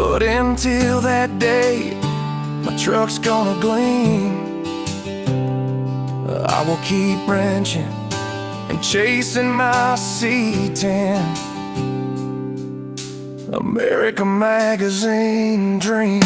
But until that day, my truck's gonna gleam. I will keep wrenching and chasing my C10 America Magazine dream.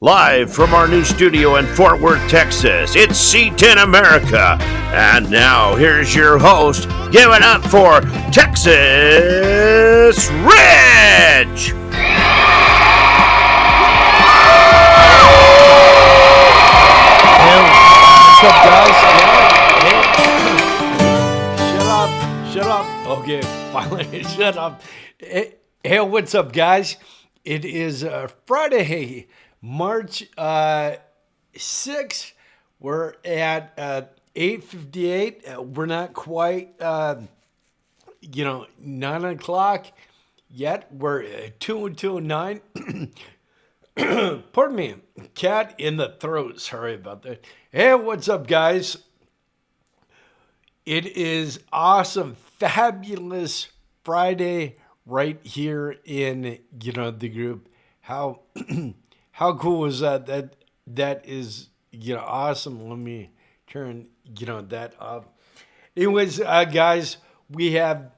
Live from our new studio in Fort Worth, Texas, it's C10 America. And now, here's your host, give it up for Texas Rich! What's up, guys? Shut up. Okay, finally, shut up. Hey, what's up, guys? It is Friday, March 6th. We're at 8:58. We're not quite, 9 o'clock yet. We're 2:09. Pardon me, cat in the throat. Sorry about that. Hey, what's up, guys? It is awesome, fabulous Friday right here in, the group. How how cool is that? That is, awesome. Let me turn, that up. Anyways, guys, we have,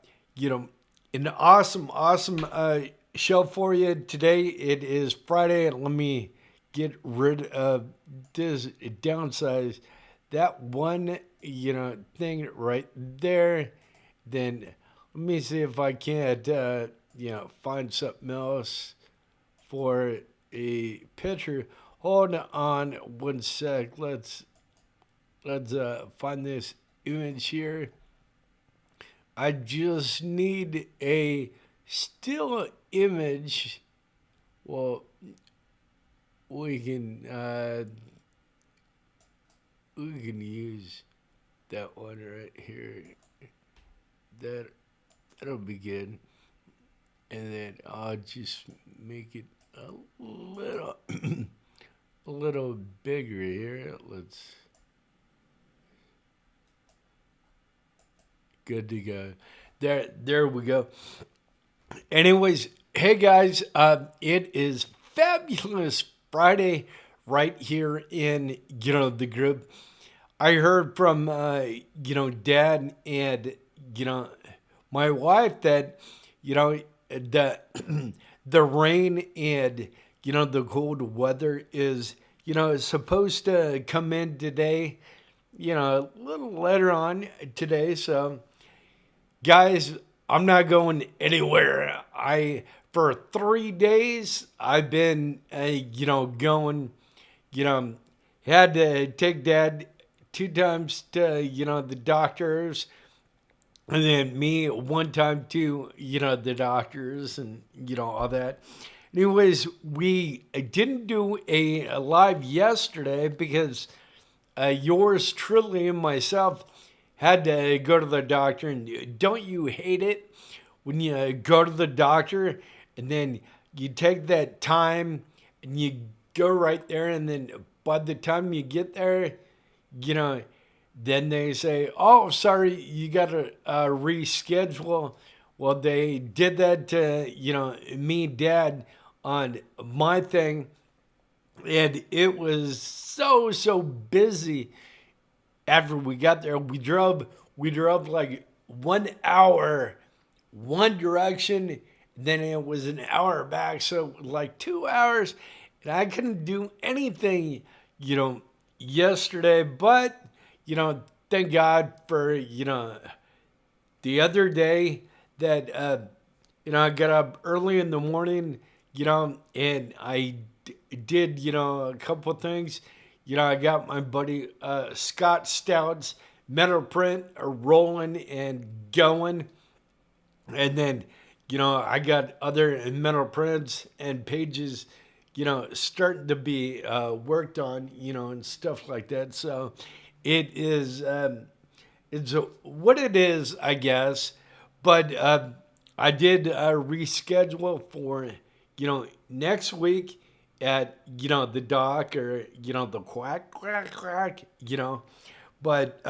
an awesome show for you today. It is Friday, and let me get rid of this downsize that one, thing right there. Then let me see if I can't, find something else for a picture. Hold on one sec. Let's find this image here. I just need a still image. Well, we can use that one right here. That'll be good. And then I'll just make it a little a little bigger here. Good to go. There we go. Anyways, hey guys, it is fabulous Friday right here in, the group. I heard from, Dad and, my wife that, the rain and, the cold weather is, supposed to come in today, a little later on today. So, guys, I'm not going anywhere. For 3 days, I've been, going, had to take Dad 2 times to, the doctors, and then me 1 time to, the doctors and, all that. Anyways, we didn't do a live yesterday because yours truly and myself had to go to the doctor. And don't you hate it when you go to the doctor and then you take that time and you go right there, and then by the time you get there, then they say, oh, sorry, you got to reschedule. Well, they did that to, me and Dad on my thing, and it was so busy. After we got there, we drove like 1 hour one direction, then it was an hour back, so like 2 hours, and I couldn't do anything, yesterday. But thank God for the other day that I got up early in the morning, and I did a couple of things. I got my buddy Scott Stout's metal print rolling and going. And then, I got other metal prints and pages, starting to be worked on, and stuff like that. So it is, it's what it is, I guess. But I did reschedule for, next week. at, the dock, or, the quack, quack, quack, but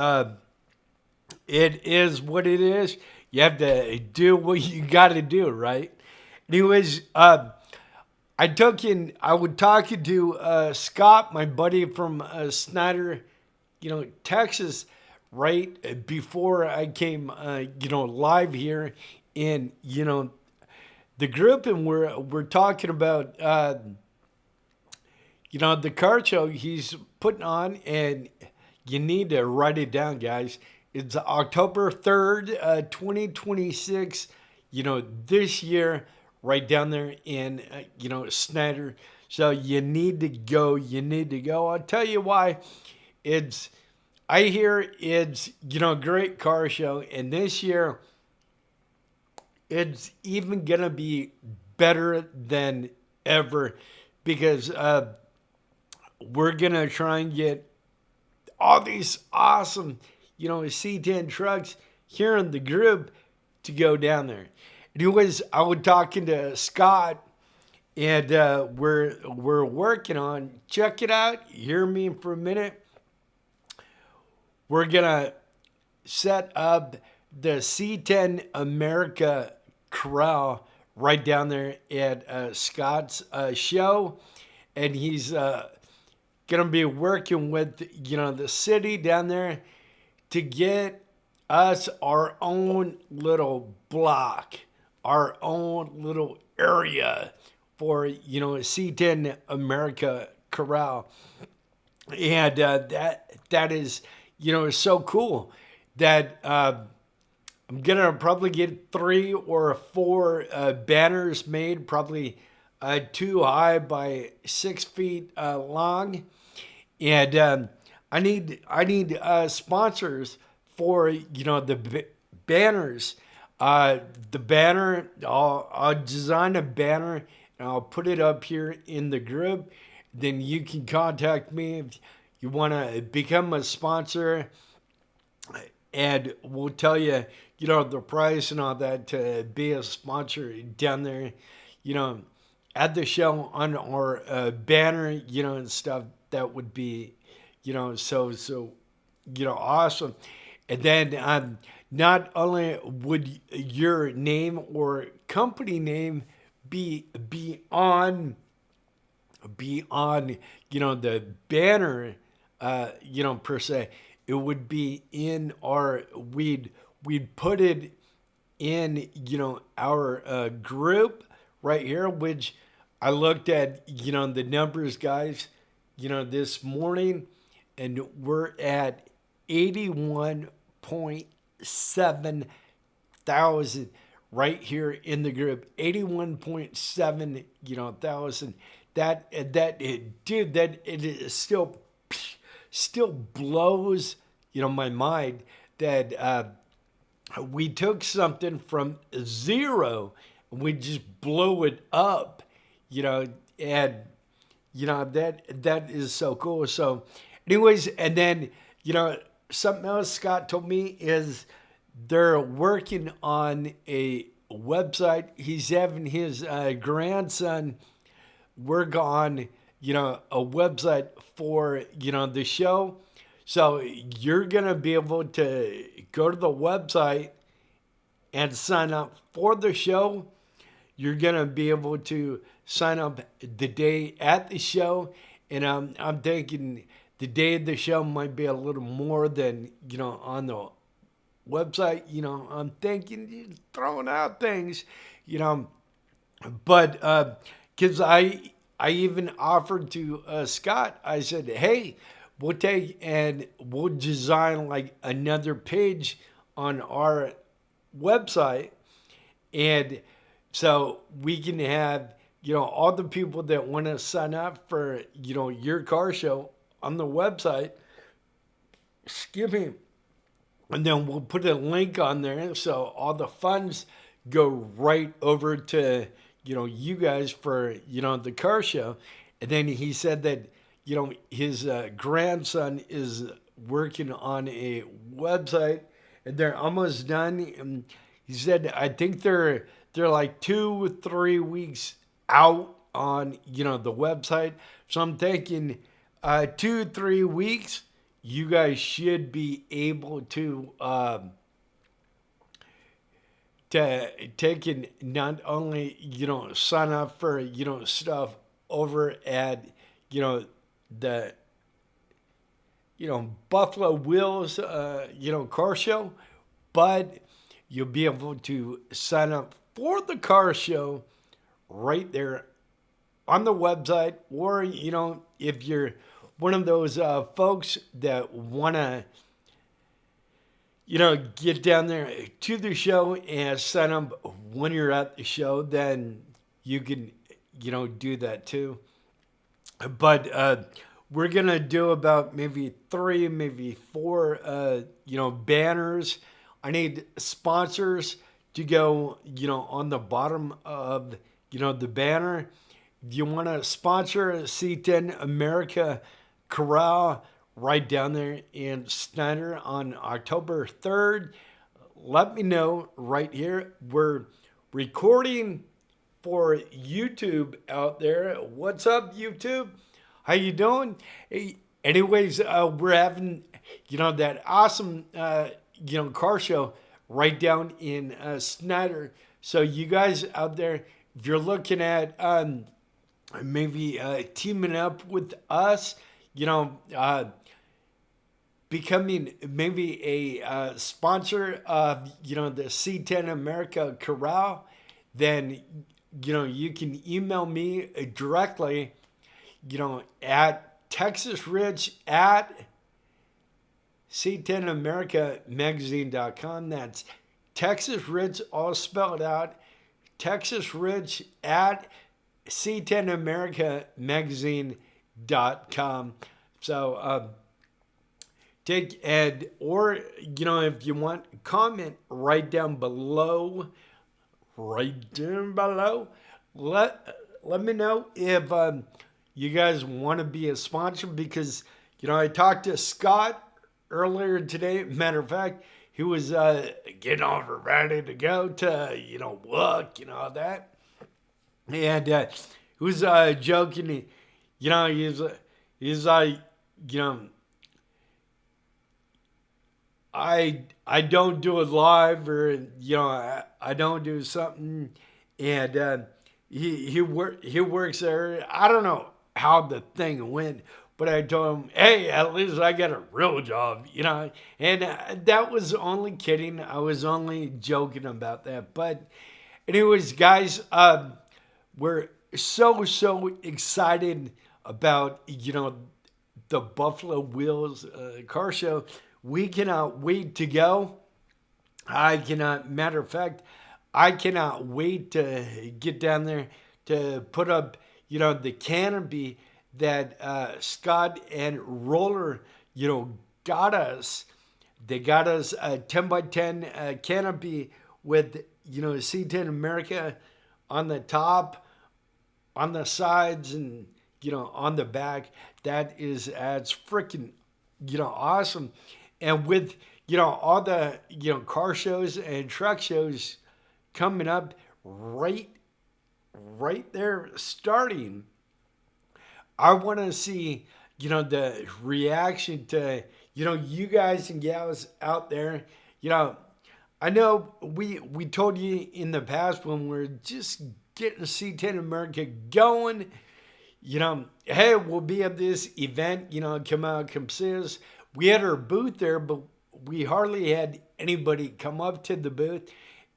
it is what it is. You have to do what you got to do, right? Anyways, I was talking to Scott, my buddy from Snyder, Texas, right before I came, live here in, the group, and we're talking about, the car show he's putting on, and you need to write it down, guys. It's October 3rd, 2026, this year, right down there in, Snyder. So you need to go. You need to go. I'll tell you why. I hear it's, a great car show. And this year, it's even going to be better than ever, because we're going to try and get all these awesome, C10 trucks here in the group to go down there. Anyways, I was talking to Scott, and we're working on, check it out, hear me for a minute. We're gonna set up the C10 America Corral right down there at Scott's show, and he's gonna be working with, the city down there to get us our own little block, our own little area for, C10 America Corral. And that is, so cool that I'm going to probably get 3 or 4 banners made, probably 2 high by 6 feet long. And I need sponsors for, the banners. The banner, I'll design a banner, and I'll put it up here in the group. Then you can contact me if you want to become a sponsor, and we'll tell you, the price and all that to be a sponsor down there, at the show on our banner, and stuff. That would be, so awesome. And then not only would your name or company name be on the banner, per se, it would be in our, we'd put it in, our group right here, which I looked at, the numbers, guys, this morning, and we're at 81.7 thousand right here in the group. 81.7, thousand. That it is still blows, my mind that we took something from 0 and we just blow it up, and that is so cool. So anyways, and then, something else Scott told me is they're working on a website. He's having his grandson work on, a website for, the show. So you're going to be able to go to the website and sign up for the show. You're going to be able to sign up the day at the show. And I'm thinking the day of the show might be a little more than, on the website. I'm thinking, throwing out things, but because I even offered to Scott, I said, hey, we'll take and we'll design like another page on our website, and so we can have, all the people that want to sign up for, your car show on the website, excuse me, and then we'll put a link on there, so all the funds go right over to, you guys for, the car show. And then he said that, his grandson is working on a website, and they're almost done. And he said, I think they're like 2 or 3 weeks out on, the website. So I'm thinking 2-3 weeks, you guys should be able to take and not only, sign up for, stuff over at, the, Buffalo Wheels, car show, but you'll be able to sign up for the car show right there on the website, or if you're one of those folks that want to get down there to the show and sign up when you're at the show, then you can do that too. But we're gonna do about maybe 3, maybe 4 banners. I need sponsors to go on the bottom of the banner. If you want to sponsor C10 America Corral right down there in Snyder on October 3rd, let me know right here. We're recording for YouTube out there. What's up, YouTube? How you doing? Hey, anyways, we're having that awesome car show right down in Snyder. So you guys out there, if you're looking at maybe teaming up with us, becoming maybe a sponsor of the C10 America Corral, then you can email me directly at texasrich at c10americamagazine.com. That's texasrich, all spelled out, texasrich at c10americamagazine.com. So take Ed, or if you want, comment right down below. Let me know if you guys want to be a sponsor, because I talked to Scott earlier today. Matter of fact, he was getting over ready to go to work, all that, and he was joking. He's like, I don't do it live, or I don't do something, and he works there. I don't know how the thing went, but I told him, hey, at least I got a real job, and that was only kidding. I was only joking about that. But anyways, guys, we're so excited about the Buffalo Wheels car show. We cannot wait to go. Matter of fact, I cannot wait to get down there to put up, the canopy that Scott and Roller, got us. They got us a 10x10 canopy with, C10 America on the top, on the sides, and, on the back. That's freaking, awesome. And with, all the, car shows and truck shows coming up right there starting, I want to see, the reaction to, you guys and gals out there. I know we told you in the past when we're just getting C10 America going, hey, we'll be at this event, come see us. We had our booth there, but we hardly had anybody come up to the booth.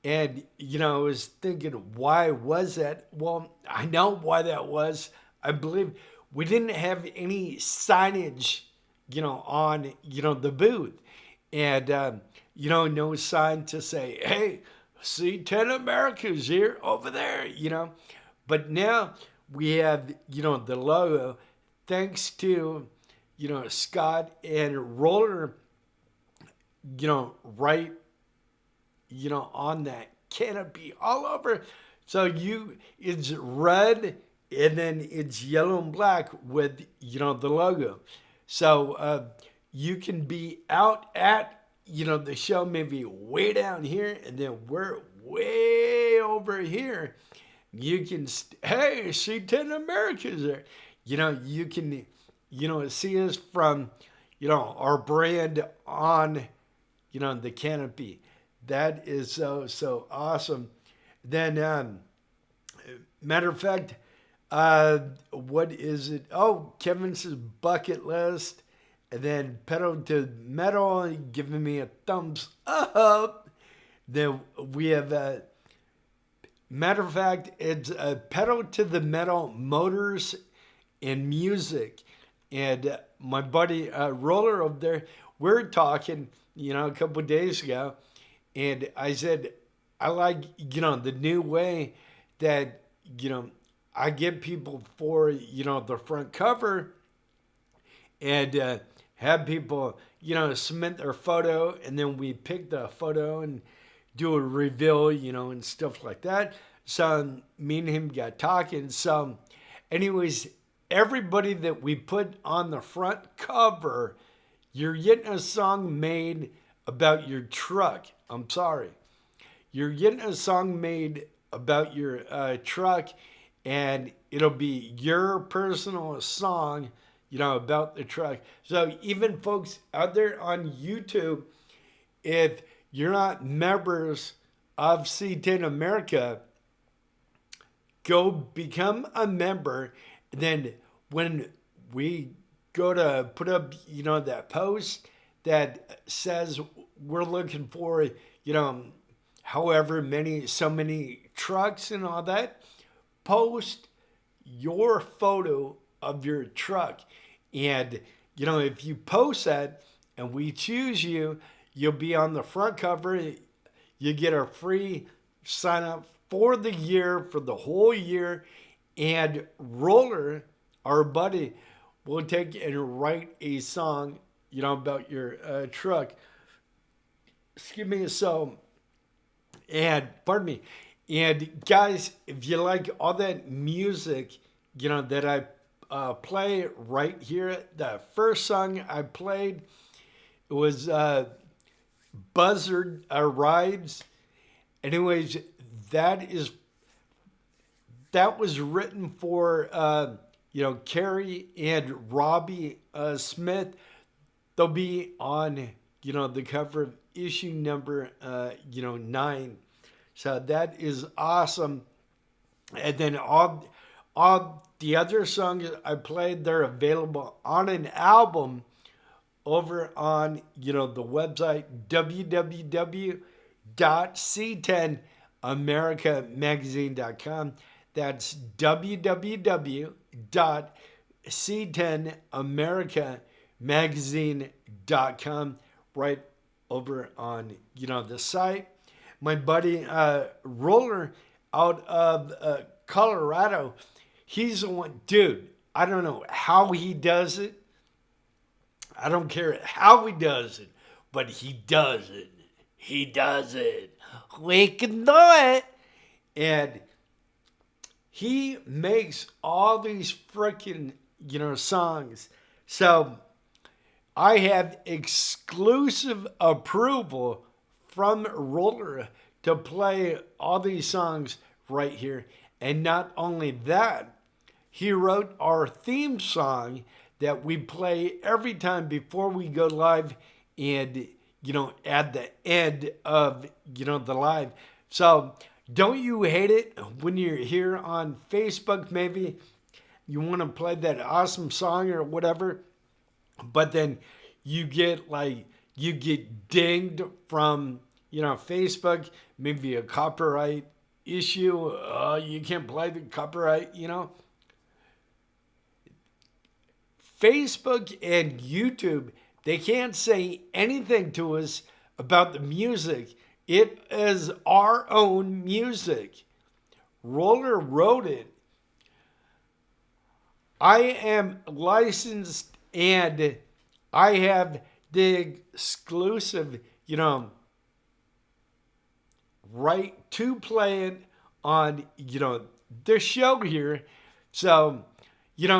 And, I was thinking, why was that? Well, I know why that was. I believe we didn't have any signage, on, the booth. And, no sign to say, hey, C10 America's here, over there, But now we have, the logo, thanks to, Scott and Roller, right, on that canopy all over. So it's red, and then it's yellow and black with, the logo. So you can be out at, the show maybe way down here, and then we're way over here. You can, hey, C10 America's there. You can, see us from, our brand on, the canopy. That is so awesome. Then, matter of fact, what is it? Oh, Kevin says bucket list. And then pedal to metal, giving me a thumbs up. Then we have, matter of fact, it's pedal to the metal motors and music. And my buddy Roller over there, we're talking, a couple of days ago. And I said, I like, the new way that, I get people for, the front cover and have people, submit their photo, and then we pick the photo and do a reveal, and stuff like that. So me and him got talking. So anyways, everybody that we put on the front cover, you're getting a song made about your truck. I'm sorry. You're getting a song made about your truck, and it'll be your personal song, about the truck. So even folks out there on YouTube, if you're not members of C10 America, go become a member. Then when we go to put up, that post that says we're looking for, however many, so many trucks and all that, post your photo of your truck. And, if you post that and we choose you, you'll be on the front cover. You get a free sign up for the year, for the whole year. And Roller, our buddy, will take and write a song, about your truck. Excuse me. So, and pardon me. And guys, if you like all that music, that I play right here, the first song I played was Buzzard Rides. Anyways, that was written for Carrie and Robbie Smith. They'll be on the cover of issue number 9. So that is awesome. And then all the other songs I played, they're available on an album over on, the website www.c10americamagazine.com. That's www.c10americamagazine.com, right over on, the site. My buddy Roller out of Colorado, he's the one, dude, I don't know how he does it. I don't care how he does it, but he does it. He does it. We can do it. And he makes all these freaking, songs. So I have exclusive approval from Roller to play all these songs right here. And not only that, he wrote our theme song that we play every time before we go live and, at the end of, the live. So don't you hate it when you're here on Facebook? Maybe you want to play that awesome song or whatever, but then you get dinged from, Facebook, maybe a copyright issue. You can't play the copyright, Facebook and YouTube, they can't say anything to us about the music. It is our own music. Roller wrote it. I am licensed and I have the exclusive, right to play it on, this show here. So,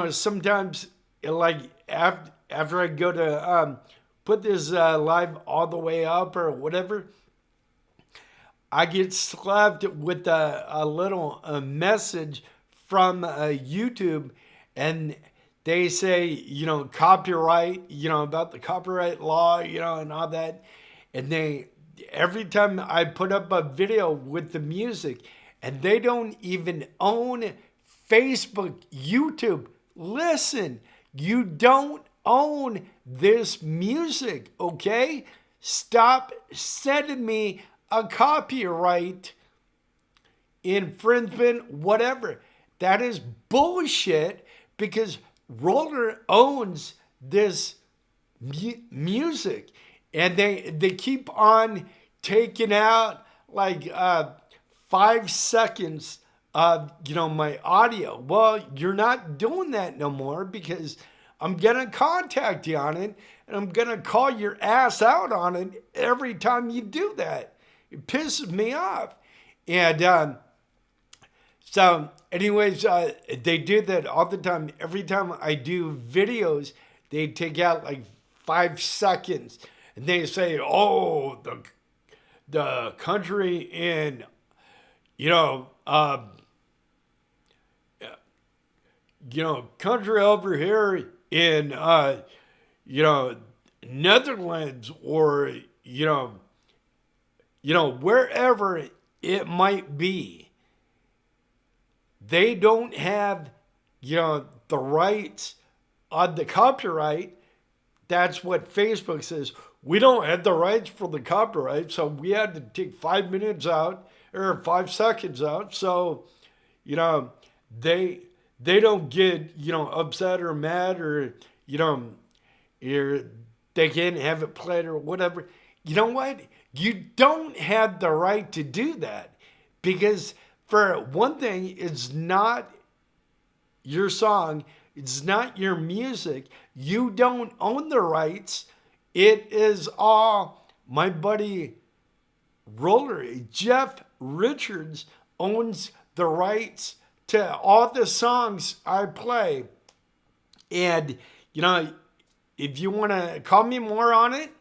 sometimes after I go to put this live all the way up or whatever, I get slapped with a little message from YouTube, and they say, copyright, about the copyright law, and all that. And every time I put up a video with the music, and they don't even own Facebook, YouTube. Listen, you don't own this music, okay? Stop sending me a copyright infringement, whatever. That is bullshit because Roller owns this music, and they keep on taking out like 5 seconds of my audio. Well, you're not doing that no more because I'm gonna contact you on it, and I'm gonna call your ass out on it every time you do that. It pisses me off. And so anyways, they do that all the time. Every time I do videos, they take out like 5 seconds, and they say, oh, the country in, country over here in, Netherlands, or, wherever it might be. They don't have, the rights on the copyright. That's what Facebook says. We don't have the rights for the copyright, so we had to take 5 minutes out or 5 seconds out. So, they don't get, upset or mad, or, they can't have it played or whatever. You know what? You don't have the right to do that because, for one thing, it's not your song. It's not your music. You don't own the rights. It is all my buddy Roller, Jeff Richards, owns the rights to all the songs I play. And, if you want to call me more on it,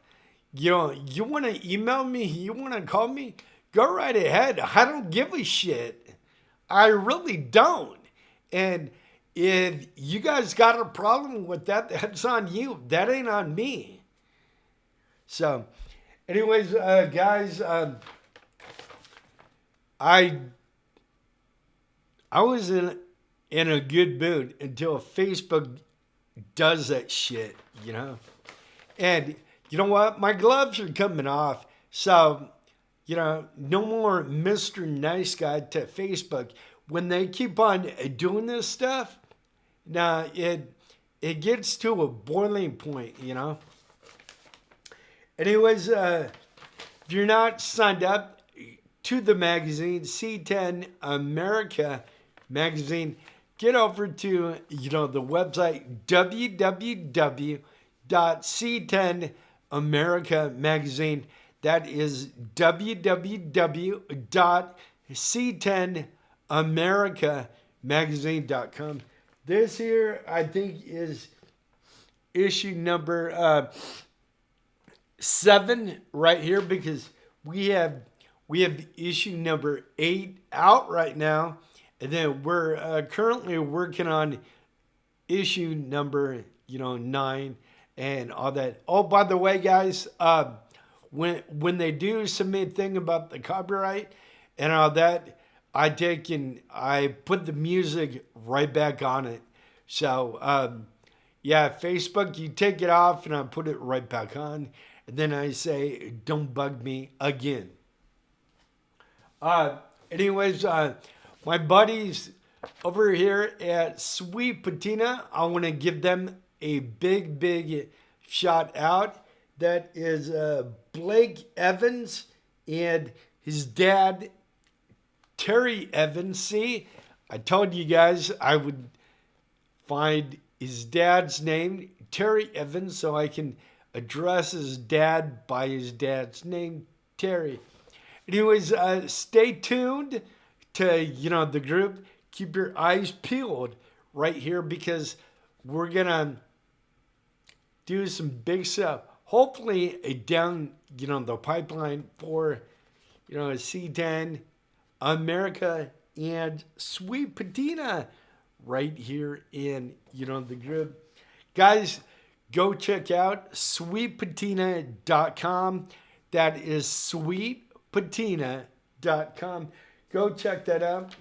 you want to email me, you want to call me, go right ahead. I don't give a shit. I really don't. And if you guys got a problem with that, that's on you. That ain't on me. So, anyways, guys, I was in a good mood until Facebook does that shit, And you know what? My gloves are coming off. So, no more Mr. Nice Guy to Facebook. When they keep on doing this stuff, now it gets to a boiling point, Anyways, if you're not signed up to the magazine, C10 America magazine, get over to, the website www.c10America magazine. That is www.c10americamagazine.com. This here, I think, is issue number 7 right here, because we have issue number 8 out right now, and then we're currently working on issue number 9 and all that. Oh, by the way, guys, when they do submit thing about the copyright and all that, I put the music right back on it. So Facebook, you take it off and I put it right back on, and then I say, don't bug me again. Anyways, my buddies over here at Sweet Patina, I want to give them a big shout out. That is Blake Evans and his dad, Terry Evans. See, I told you guys I would find his dad's name, Terry Evans, so I can address his dad by his dad's name, Terry. Anyways, stay tuned to, the group. Keep your eyes peeled right here, because we're going to do some big stuff. Hopefully down, the pipeline for, C10, America, and Sweet Patina right here in, the group. Guys, go check out sweetpatina.com. That is sweetpatina.com. Go check that out.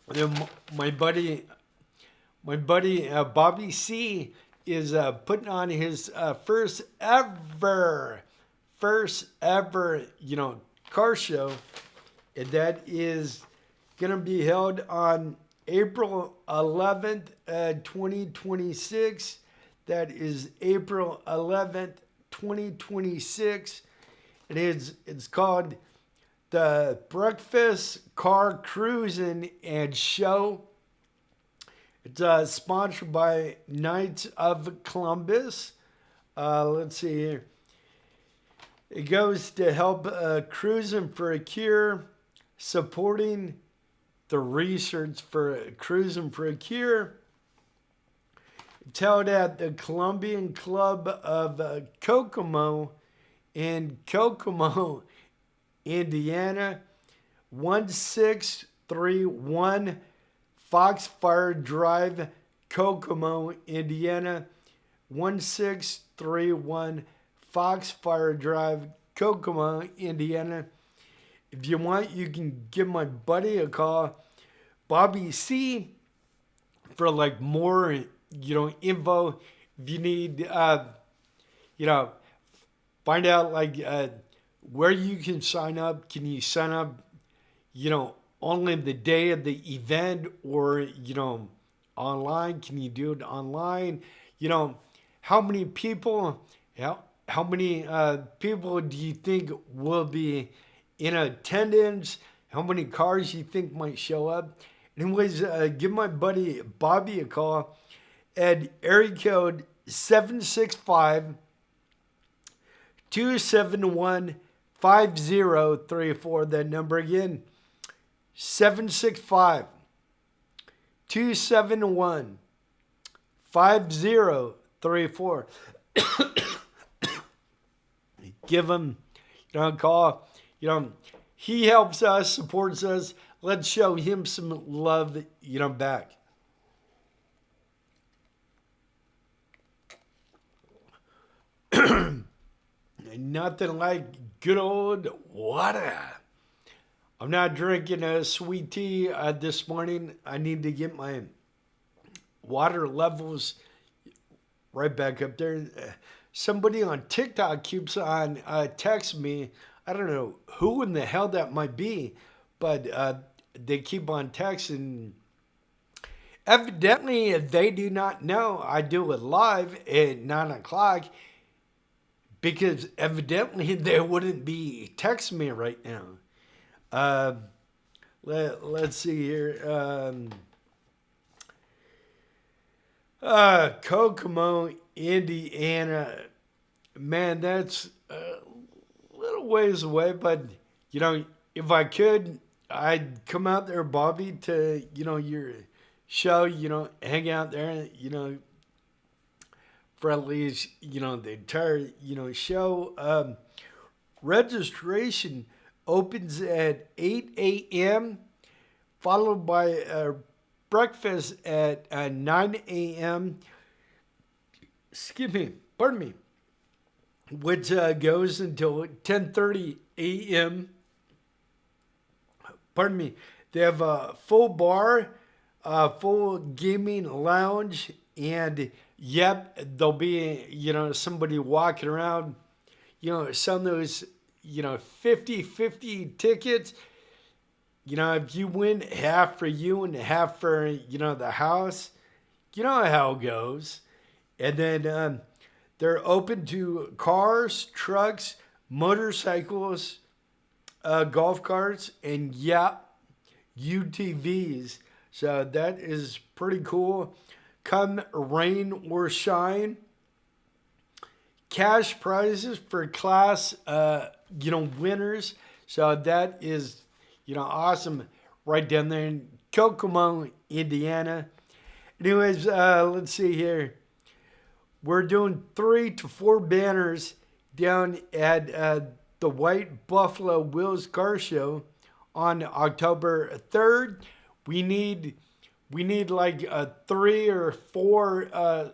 Then my buddy Bobby C is putting on his first ever, car show, and that is gonna be held on April 11th, 2026. That is April 11th, 2026. It's called the Breakfast Car Cruising and Show. It's sponsored by Knights of Columbus. Let's see here. It goes to help Cruising for a Cure, supporting the research for Cruising for a Cure. It's held at the Colombian Club of Kokomo in Kokomo, Indiana, 1631 Foxfire Drive, Kokomo, Indiana, 1631 Foxfire Drive, Kokomo, Indiana. If you want, you can give my buddy a call, Bobby C, for like more, info. If you need, find out like where you can sign up. Can you sign up, only the day of the event, or, online? Can you do it online? How many people, how many people do you think will be in attendance? How many cars you think might show up? Anyways, give my buddy Bobby a call at area code 765-271-5034. That number again, 765-271-5034. Give him, a call. He helps us, supports us. Let's show him some love, back. Nothing like good old water. I'm not drinking a sweet tea this morning. I need to get my water levels right back up there. Somebody on TikTok keeps on texting me. I don't know who in the hell that might be, but they keep on texting. Evidently, they do not know I do it live at 9 o'clock, because evidently they wouldn't be texting me right now. Let's see here. Kokomo, Indiana. Man, that's a little ways away, but, if I could, I'd come out there, Bobby, to, your show, hang out there, for at least, the entire, show. Registration opens at 8 a.m., followed by breakfast at 9 a.m. Pardon me. Which goes until 10:30 a.m. Pardon me. They have a full bar, full gaming lounge, and yep, there'll be, somebody walking around, selling those, 50-50 tickets. If you win, half for you and half for, the house. You know how it goes. And then they're open to cars, trucks, motorcycles, golf carts, and UTVs. So that is pretty cool. Come rain or shine. Cash prizes for class, winners. So that is, awesome. Right down there in Kokomo, Indiana. Anyways, let's see here. We're doing 3 to 4 banners down at the White Buffalo Wheels Car Show on October 3rd. We need like 3 or 4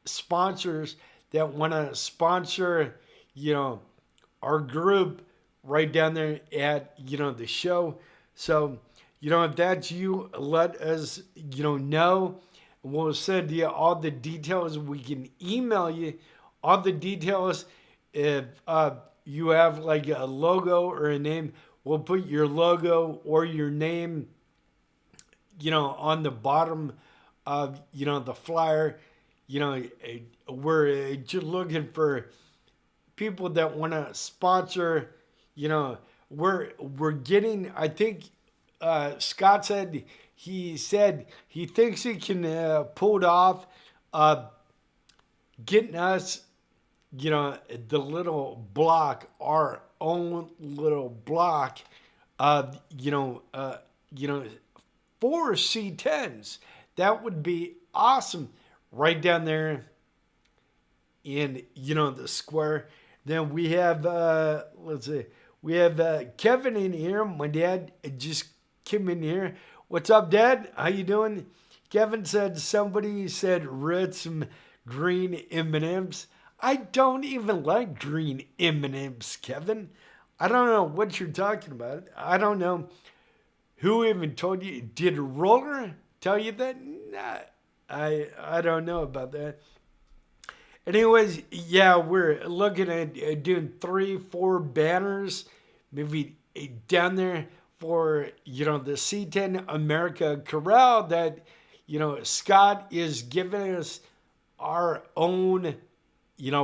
sponsors that want to sponsor, our group right down there at, the show. So, if that's you, let us, know. We'll send you all the details. We can email you all the details. If you have like a logo or a name, we'll put your logo or your name, on the bottom of, the flyer. We're just looking for people that want to sponsor. We're getting, I think Scott said he thinks he can pull it off, getting us, the little block, our own little block of, 4 C10s. That would be awesome, right down there in, the square. Then we have, let's see, we have Kevin in here. My dad just came in here. What's up, Dad? How you doing? Kevin said somebody said red some green M&Ms. I don't even like green M&Ms, Kevin. I don't know what you're talking about. I don't know who even told you. Did Roller tell you that? Nah, I don't know about that. Anyways, yeah, we're looking at doing 3, 4 banners, maybe down there for, the C10 America Corral that, Scott is giving us our own,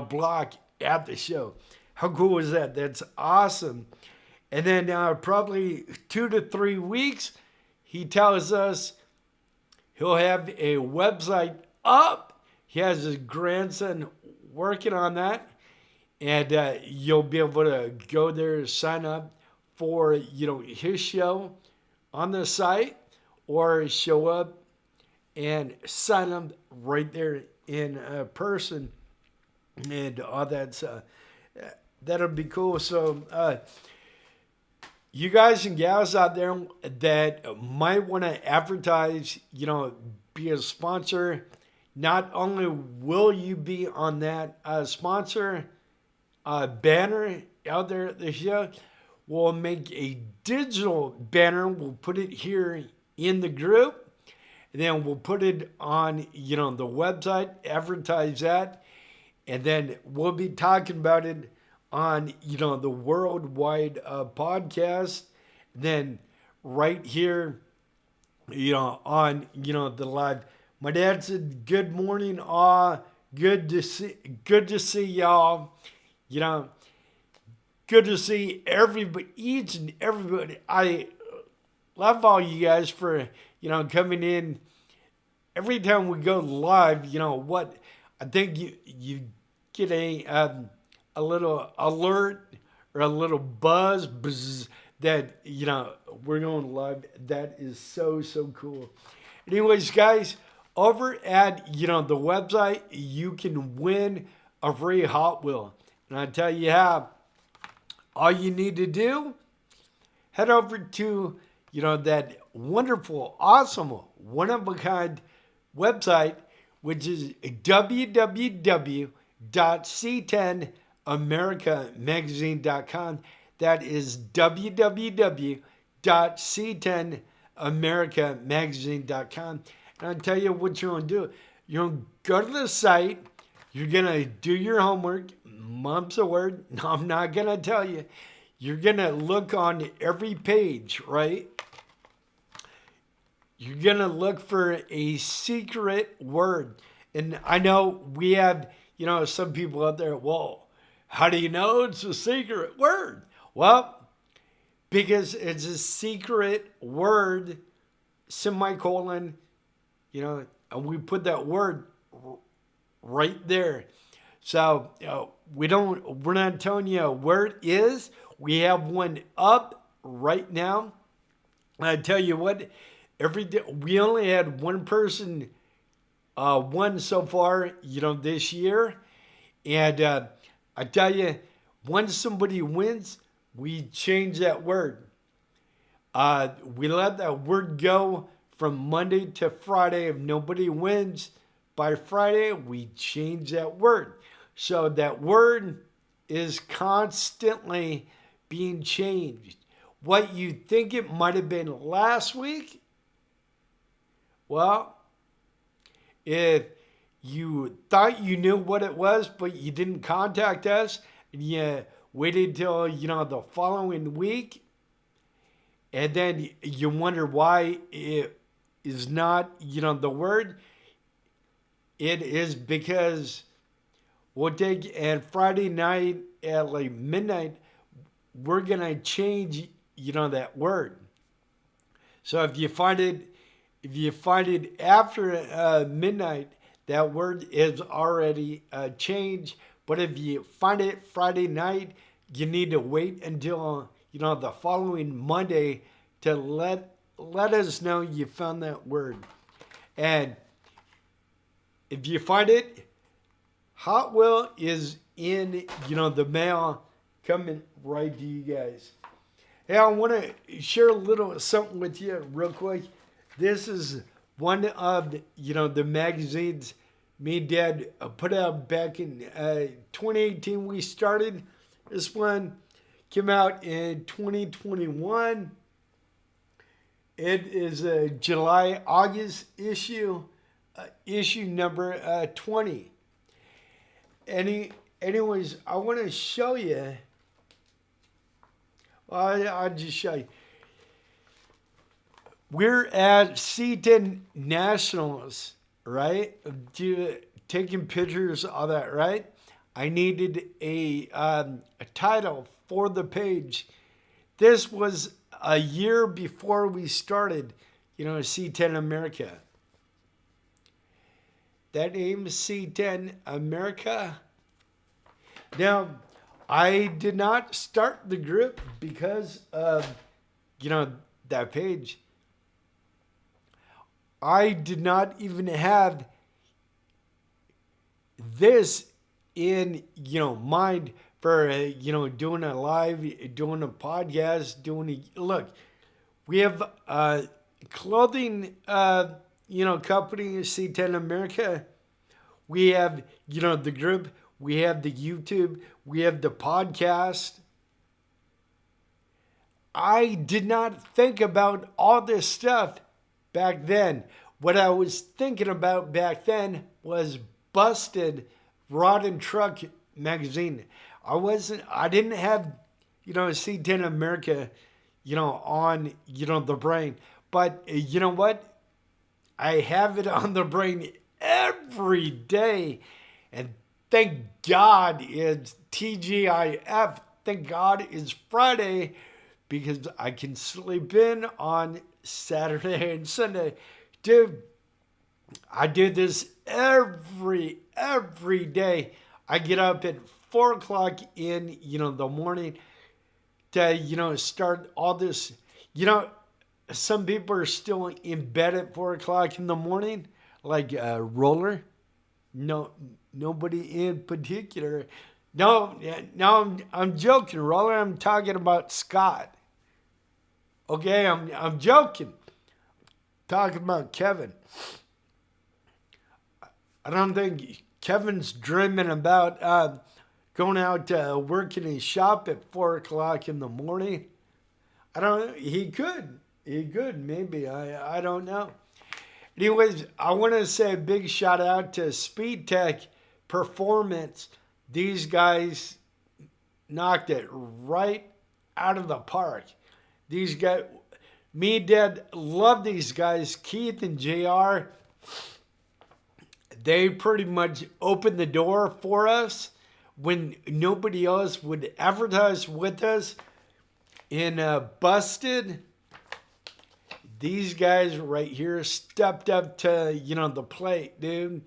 block at the show. How cool is that? That's awesome. And then probably 2 to 3 weeks, he tells us he'll have a website up. He has his grandson working on that. And you'll be able to go there, sign up for, his show on the site, or show up and sign up right there in person. And all that. That'll be cool. So, you guys and gals out there that might want to advertise, be a sponsor, not only will you be on that sponsor banner out there at the show, we'll make a digital banner. We'll put it here in the group. And then we'll put it on, the website, advertise that. And then we'll be talking about it on, the worldwide podcast. Then right here, on, the live. My dad said, "Good morning, good to see y'all. Good to see everybody, each and everybody. I love all you guys for, coming in every time we go live. What I think you get a little alert or a little buzz that, we're going live. That is so cool. Anyways, guys, over at, the website, you can win a free Hot Wheel. And I tell you how, all you need to do, head over to, that wonderful, awesome, one-of-a-kind website, which is www.c10americamagazine.com. That is www.c10americamagazine.com. And I'll tell you what you're going to do. You're going to go to the site. You're going to do your homework. Mom's a word. No, I'm not going to tell you. You're going to look on every page, right? You're going to look for a secret word. And I know we have, some people out there, well, how do you know it's a secret word? Well, because it's a secret word, semicolon, and we put that word right there. So we're not telling you where it is. We have one up right now. I tell you what, every day we only had one person won so far, this year. And I tell you, once somebody wins, we changed that word. We let that word go from Monday to Friday. If nobody wins by Friday, we change that word. So that word is constantly being changed. What you think it might have been last week, well, if you thought you knew what it was, but you didn't contact us, and you waited till, the following week, and then you wonder why it is not, the word, it is because we'll take at Friday night at like midnight, we're going to change, that word. So if you find it after midnight, that word is already changed. But if you find it Friday night, you need to wait until the following Monday to let us know you found that word. And if you find it, Hot Wheel is in the mail, coming right to you guys. Hey, I want to share a little something with you real quick. This is one of the magazines me and Dad put out back in 2018. We started. This one came out in 2021. It is a July-August issue, issue number 20. Anyways, I want to show you. I'll just show you. We're at C10 Nationals, right? Taking pictures, all that, right? I needed a title for the page. This was a year before we started, C10 America. That name is C10 America. Now, I did not start the group because of, that page. I did not even have this in, mind for, doing a live, doing a podcast, look, we have clothing, company, C10 America. We have, the group. We have the YouTube. We have the podcast. I did not think about all this stuff back then. What I was thinking about back then was Busted Rod and Truck magazine. I didn't have, C10 America, on, the brain. But you know what? I have it on the brain every day. And thank God it's TGIF. Thank God it's Friday because I can sleep in on Saturday and Sunday. Dude, I do this every day. I get up at 4 o'clock in, the morning to, start all this. Some people are still in bed at 4 o'clock in the morning, like Roller. No, nobody in particular. No, I'm joking, Roller. I'm talking about Scott. Okay, I'm joking. Talking about Kevin. I don't think Kevin's dreaming about going out to work in his shop at 4 o'clock in the morning. I don't know. He could, maybe. I don't know. Anyways, I want to say a big shout out to Speed Tech Performance. These guys knocked it right out of the park. These guys, me and Dad love these guys, Keith and JR. They pretty much opened the door for us when nobody else would advertise with us in Busted. These guys right here stepped up to, the plate, dude.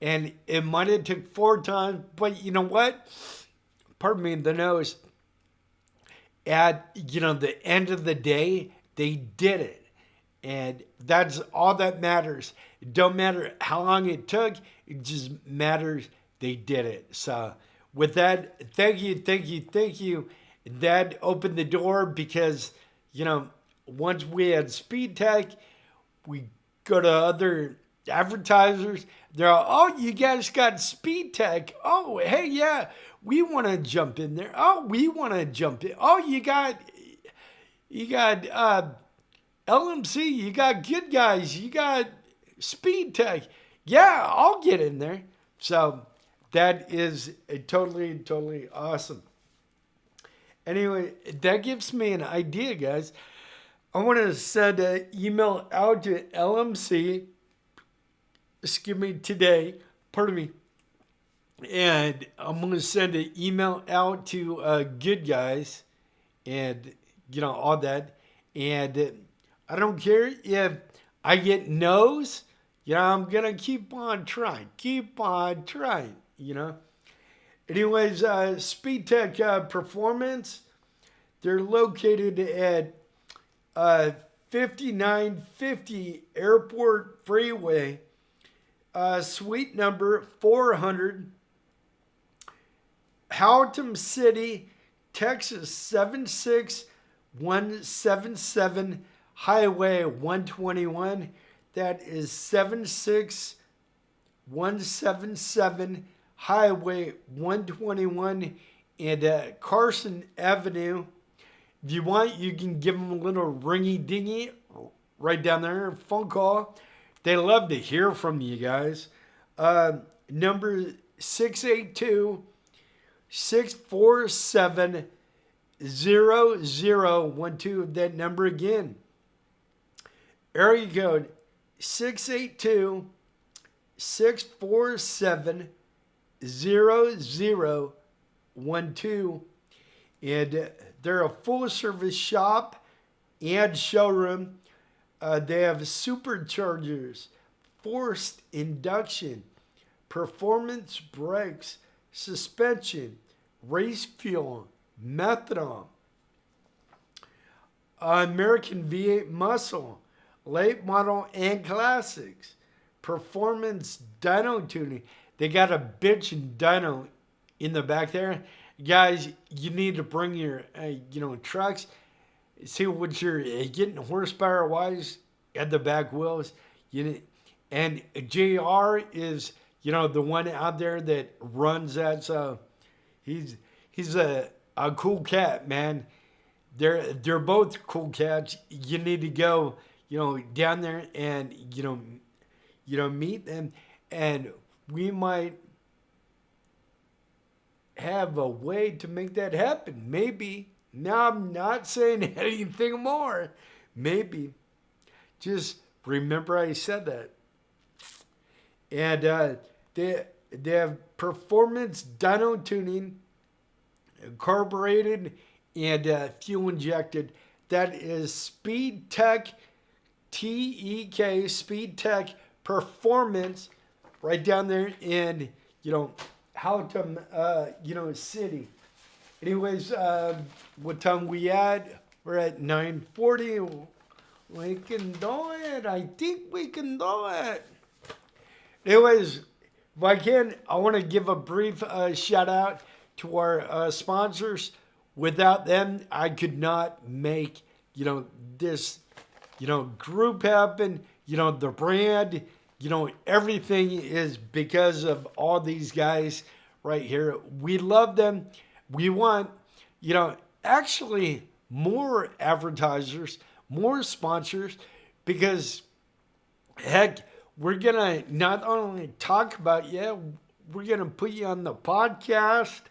And it might have took 4 times, but you know what? Pardon me, the nose. At, the end of the day, they did it. And that's all that matters. It don't matter how long it took. It just matters they did it. So with that, thank you. that opened the door because, once we had Speed Tech, we go to other advertisers. They're all, oh, you guys got Speed Tech. Oh, hey, yeah, we want to jump in there. Oh, we want to jump in. Oh, you got LMC. You got Good Guys. You got Speed Tech. Yeah, I'll get in there. So that is totally awesome. Anyway, that gives me an idea, guys. I want to send an email out to LMC, today, pardon me, and I'm going to send an email out to Good Guys and, all that. And I don't care if I get no's, I'm going to keep on trying, Anyways, Speed Tech Performance, they're located at 5950 Airport Freeway, suite number 400, Houghton City, Texas 76177, Highway 121. That is 76177, Highway 121, and Carson Avenue. If you want, you can give them a little ringy dingy right down there, phone call. They love to hear from you guys. Number 682 647 0012. That number again. Area code 682 647 0012. And they're a full service shop and showroom. They have superchargers, forced induction, performance brakes, suspension, race fuel, methanol, American V8 muscle, late model and classics, performance dyno tuning. They got a bitchin' dyno in the back there. Guys, you need to bring your, trucks. See what you're getting horsepower wise at the back wheels. And JR is, the one out there that runs that. So he's a cool cat, man. They're both cool cats. You need to go, down there and, meet them. And we might have a way to make that happen. Maybe. Now, I'm not saying anything more. Maybe. Just remember I said that. And they have performance dyno tuning, carbureted, and fuel injected. That is Speed Tech, TEK, Speed Tech Performance, right down there in, Houghton, City. Anyways, what time we at? We're at 9:40. We can do it. I think we can do it. Anyways, if I can, I want to give a brief shout out to our sponsors. Without them, I could not make, this, group happen. The brand, everything is because of all these guys right here. We love them. We want, actually more advertisers, more sponsors, because heck, we're going to not only talk about you, we're going to put you on the podcast,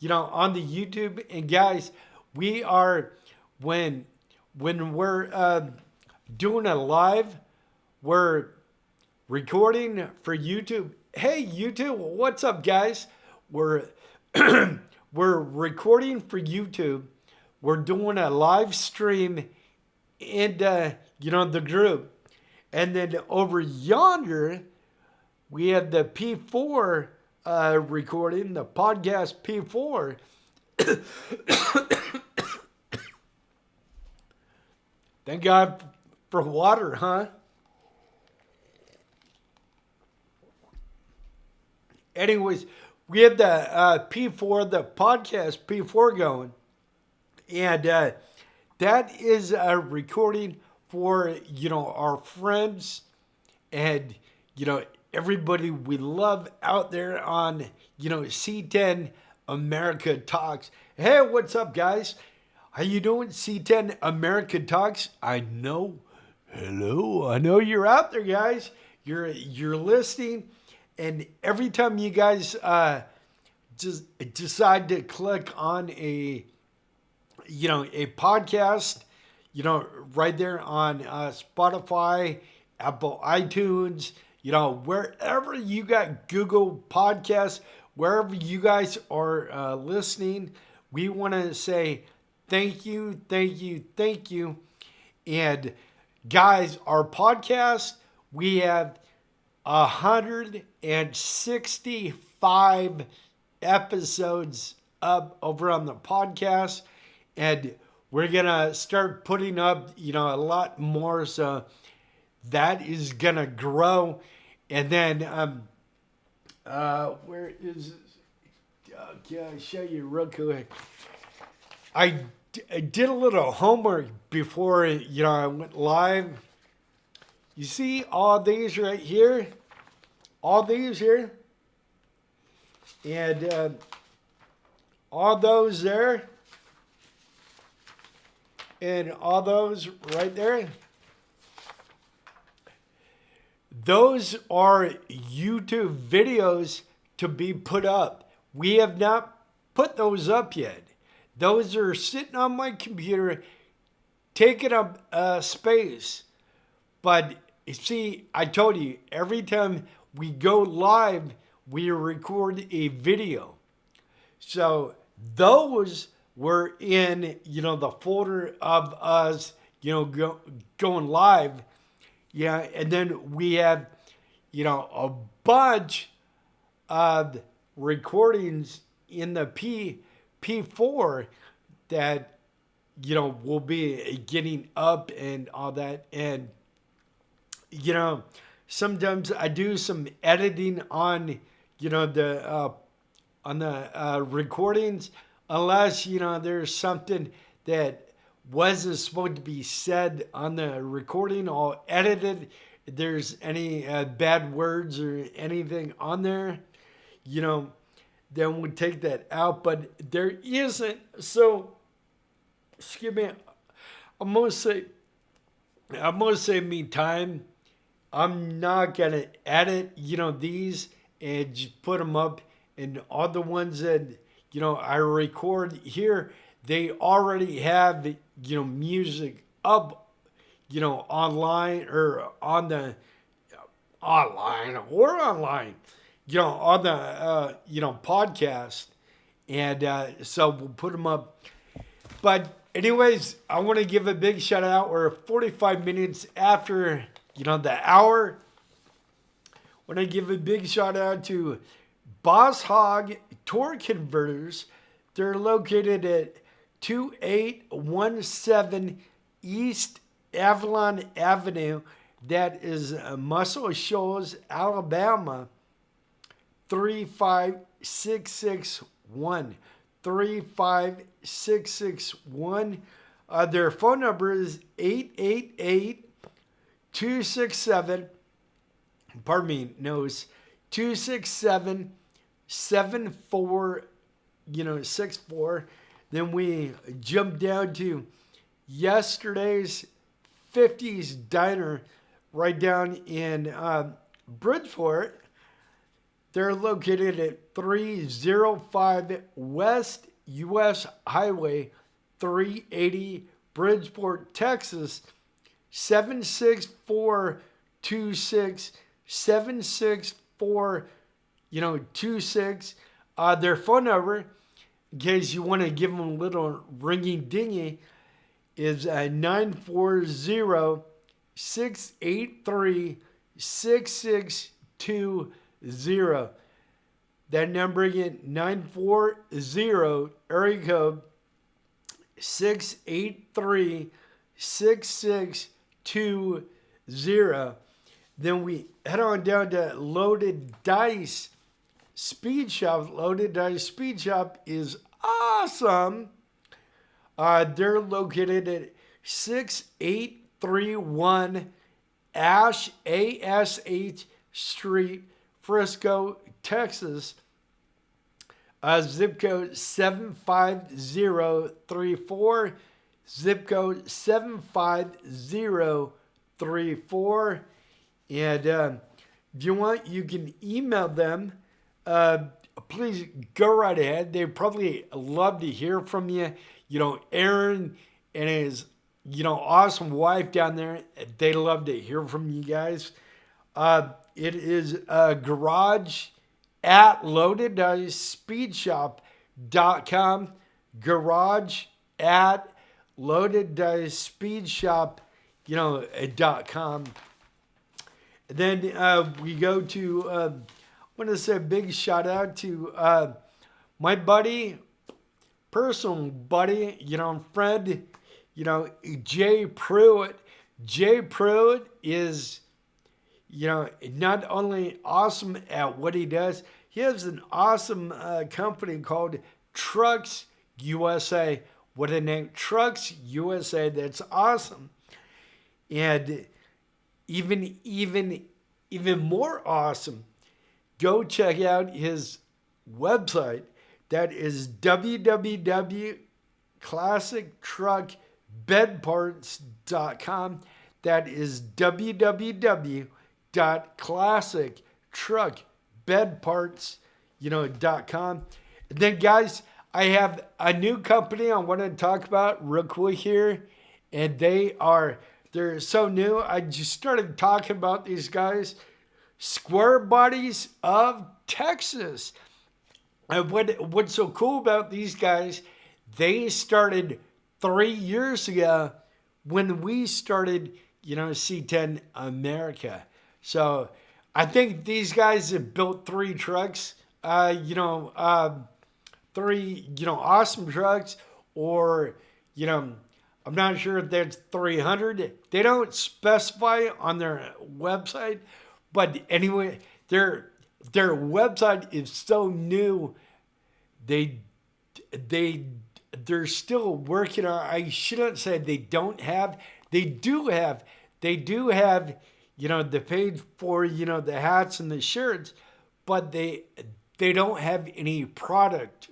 on the YouTube. And guys, we are, when we're doing a live, we're recording for YouTube. Hey, YouTube, what's up, guys? We're we're recording for YouTube. We're doing a live stream in the group. And then over yonder, we have the P4 recording, the podcast P4. Thank God for water, huh? Anyways, we have the P4, the podcast P4 going. And that is a recording for, our friends and, everybody we love out there on, C10 America Talks. Hey, what's up, guys? How you doing? C10 America Talks. I know. Hello. I know you're out there, guys. You're listening, and every time you guys just decide to click on a podcast, right there on Spotify, Apple iTunes, wherever you got Google Podcasts, wherever you guys are listening, we want to say thank you, thank you, thank you. And guys, our podcast, we have 165 episodes up over on the podcast, and we're gonna start putting up a lot more, so that is gonna grow. And then where is okay, I'll show you real quick. I did a little homework before I went live. You see all these right here, all these here, and all those there, and all those right there. Those are YouTube videos to be put up. We have not put those up yet. Those are sitting on my computer, taking up space. But you see, I told you, every time we go live, we record a video. So those were in, the folder of us, going live. Yeah, and then we have, a bunch of recordings in the P4 that, will be getting up and all that. And, sometimes I do some editing on, the recordings, unless, there's something that wasn't supposed to be said on the recording. I'll edit it. If there's any bad words or anything on there, then we'll take that out. But there isn't. So, excuse me. I'm gonna save me time. I'm not gonna edit, these and just put them up. And all the ones that I record here, they already have music up, online or on the online on the podcast, and so we'll put them up. But anyways, I want to give a big shout out. We're 45 minutes after the hour. I want to give a big shout out to Boss Hog Torque Converters. They're located at 2817 East Avalon Avenue. That is Muscle Shoals, Alabama, 35661. 35661. Their phone number is 888-267. Pardon me, no, it's 267-7464. Then we jump down to yesterday's 50s Diner right down in Bridgeport. They're located at 305 West US Highway 380, Bridgeport, Texas, 76426, 76426. Their phone number, in case you want to give them a little ringy dingy, is 940-683-6620. That number again, 940 area code 683-6620. Then we head on down to Loaded Dice Speed Shop. Loaded Dice Speed Shop is awesome. They're located at 6831 ASH Street, Frisco, Texas. Zip code 75034. Zip code 75034. And if you want, you can email them. Please go right ahead. They'd probably love to hear from you. Aaron and his, awesome wife down there, they love to hear from you guys. It is garage at loadeddice.speedshop.com. Garage at loadeddice.speedshop.com. Then we go to, I want to say a big shout out to my buddy, personal buddy, friend, Jay Pruitt. Jay Pruitt is, not only awesome at what he does, he has an awesome company called Trucks USA. What a name, Trucks USA. That's awesome. And even more awesome, go check out his website. That is www.classictruckbedparts.com. That is www.classictruckbedparts.com. And then, guys, I have a new company I want to talk about real quick here, and they're so new. I just started talking about these guys, Square Bodies of Texas. And what's so cool about these guys, they started 3 years ago when we started, C10 America. So I think these guys have built 3 trucks, 3, awesome trucks, or, I'm not sure if that's 300. They don't specify on their website, but anyway, their website is so new. They're still working on. I shouldn't say they don't have. They do have. The page for the hats and the shirts, but they don't have any product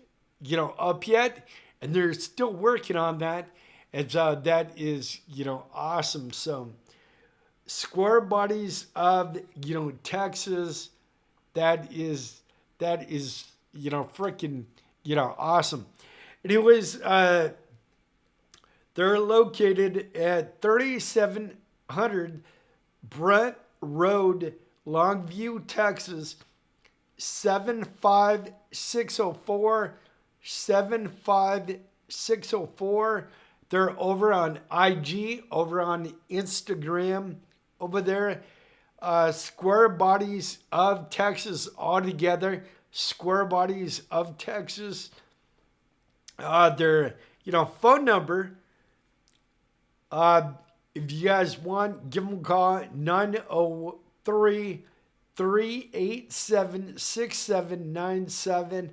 up yet, and they're still working on that. And so that is awesome. So Square Bodies of Texas. That is freaking awesome. Anyways, they're located at 3700 Brent Road, Longview, Texas 75604. 75604. They're over on IG, over on Instagram, over there. Square Bodies of Texas altogether. Square Bodies of Texas. Their phone number. If you guys want, give them a call. 903-387-6797.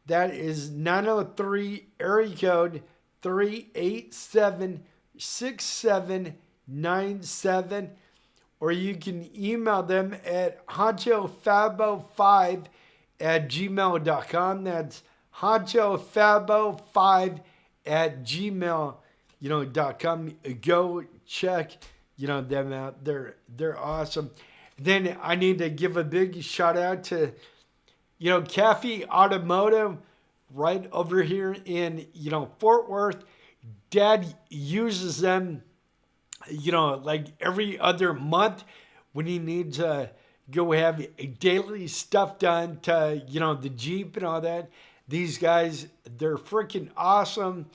That is 903 area code 387-6797. Or you can email them at honchofabo5@gmail.com. That's honchofabo5@gmail.com. Go check them out. They're awesome. Then I need to give a big shout out to Cafe Automotive right over here in Fort Worth. Dad uses them like every other month when he needs to go have a daily stuff done to, the Jeep and all that. These guys, they're freaking awesome.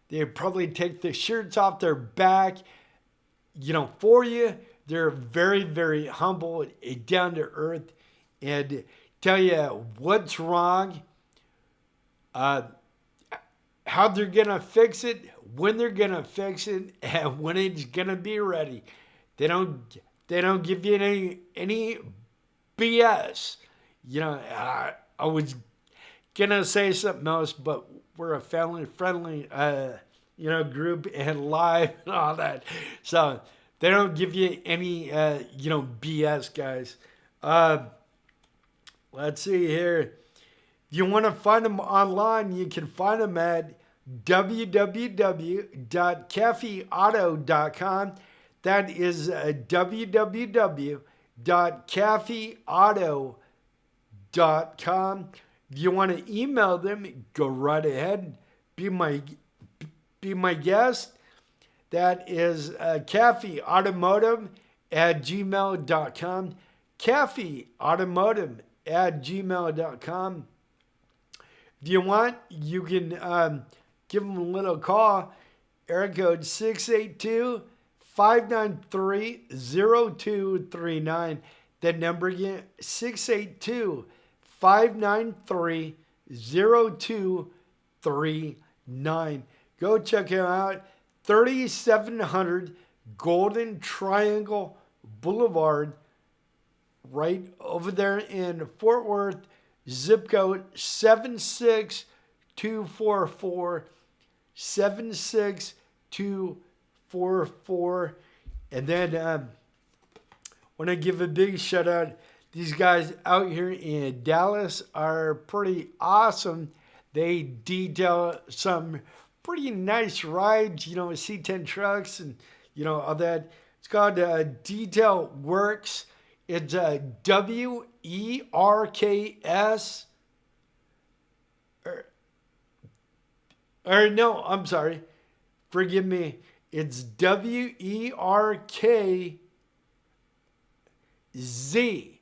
They probably take the shirts off their back, for you. They're very, very humble, down to earth, and tell you what's wrong, how they're going to fix it, when they're going to fix it, and when it's going to be ready. They don't give you any BS. I was going to say something else, but we're a family-friendly group and live and all that. So they don't give you any, BS, guys. Let's see here. If you want to find them online, you can find them at www.cafeauto.com. That is www.cafeauto.com. If you want to email them, go right ahead. Be my guest. That is cafeautomotive@gmail.com. cafeautomotive@gmail.com. If you want, you can give them a little call. Area code 682-593-0239. That number again, 682-593-0239. Go check them out. 3700 Golden Triangle Boulevard, right over there in Fort Worth. Zip code 76244. 76244. And then want to give a big shout out. These guys out here in Dallas are pretty awesome. They detail some pretty nice rides, C10 trucks and, all that. It's called Detail Works. It's WERKS. Or no, I'm sorry. Forgive me. It's WERKZ. WERKZ.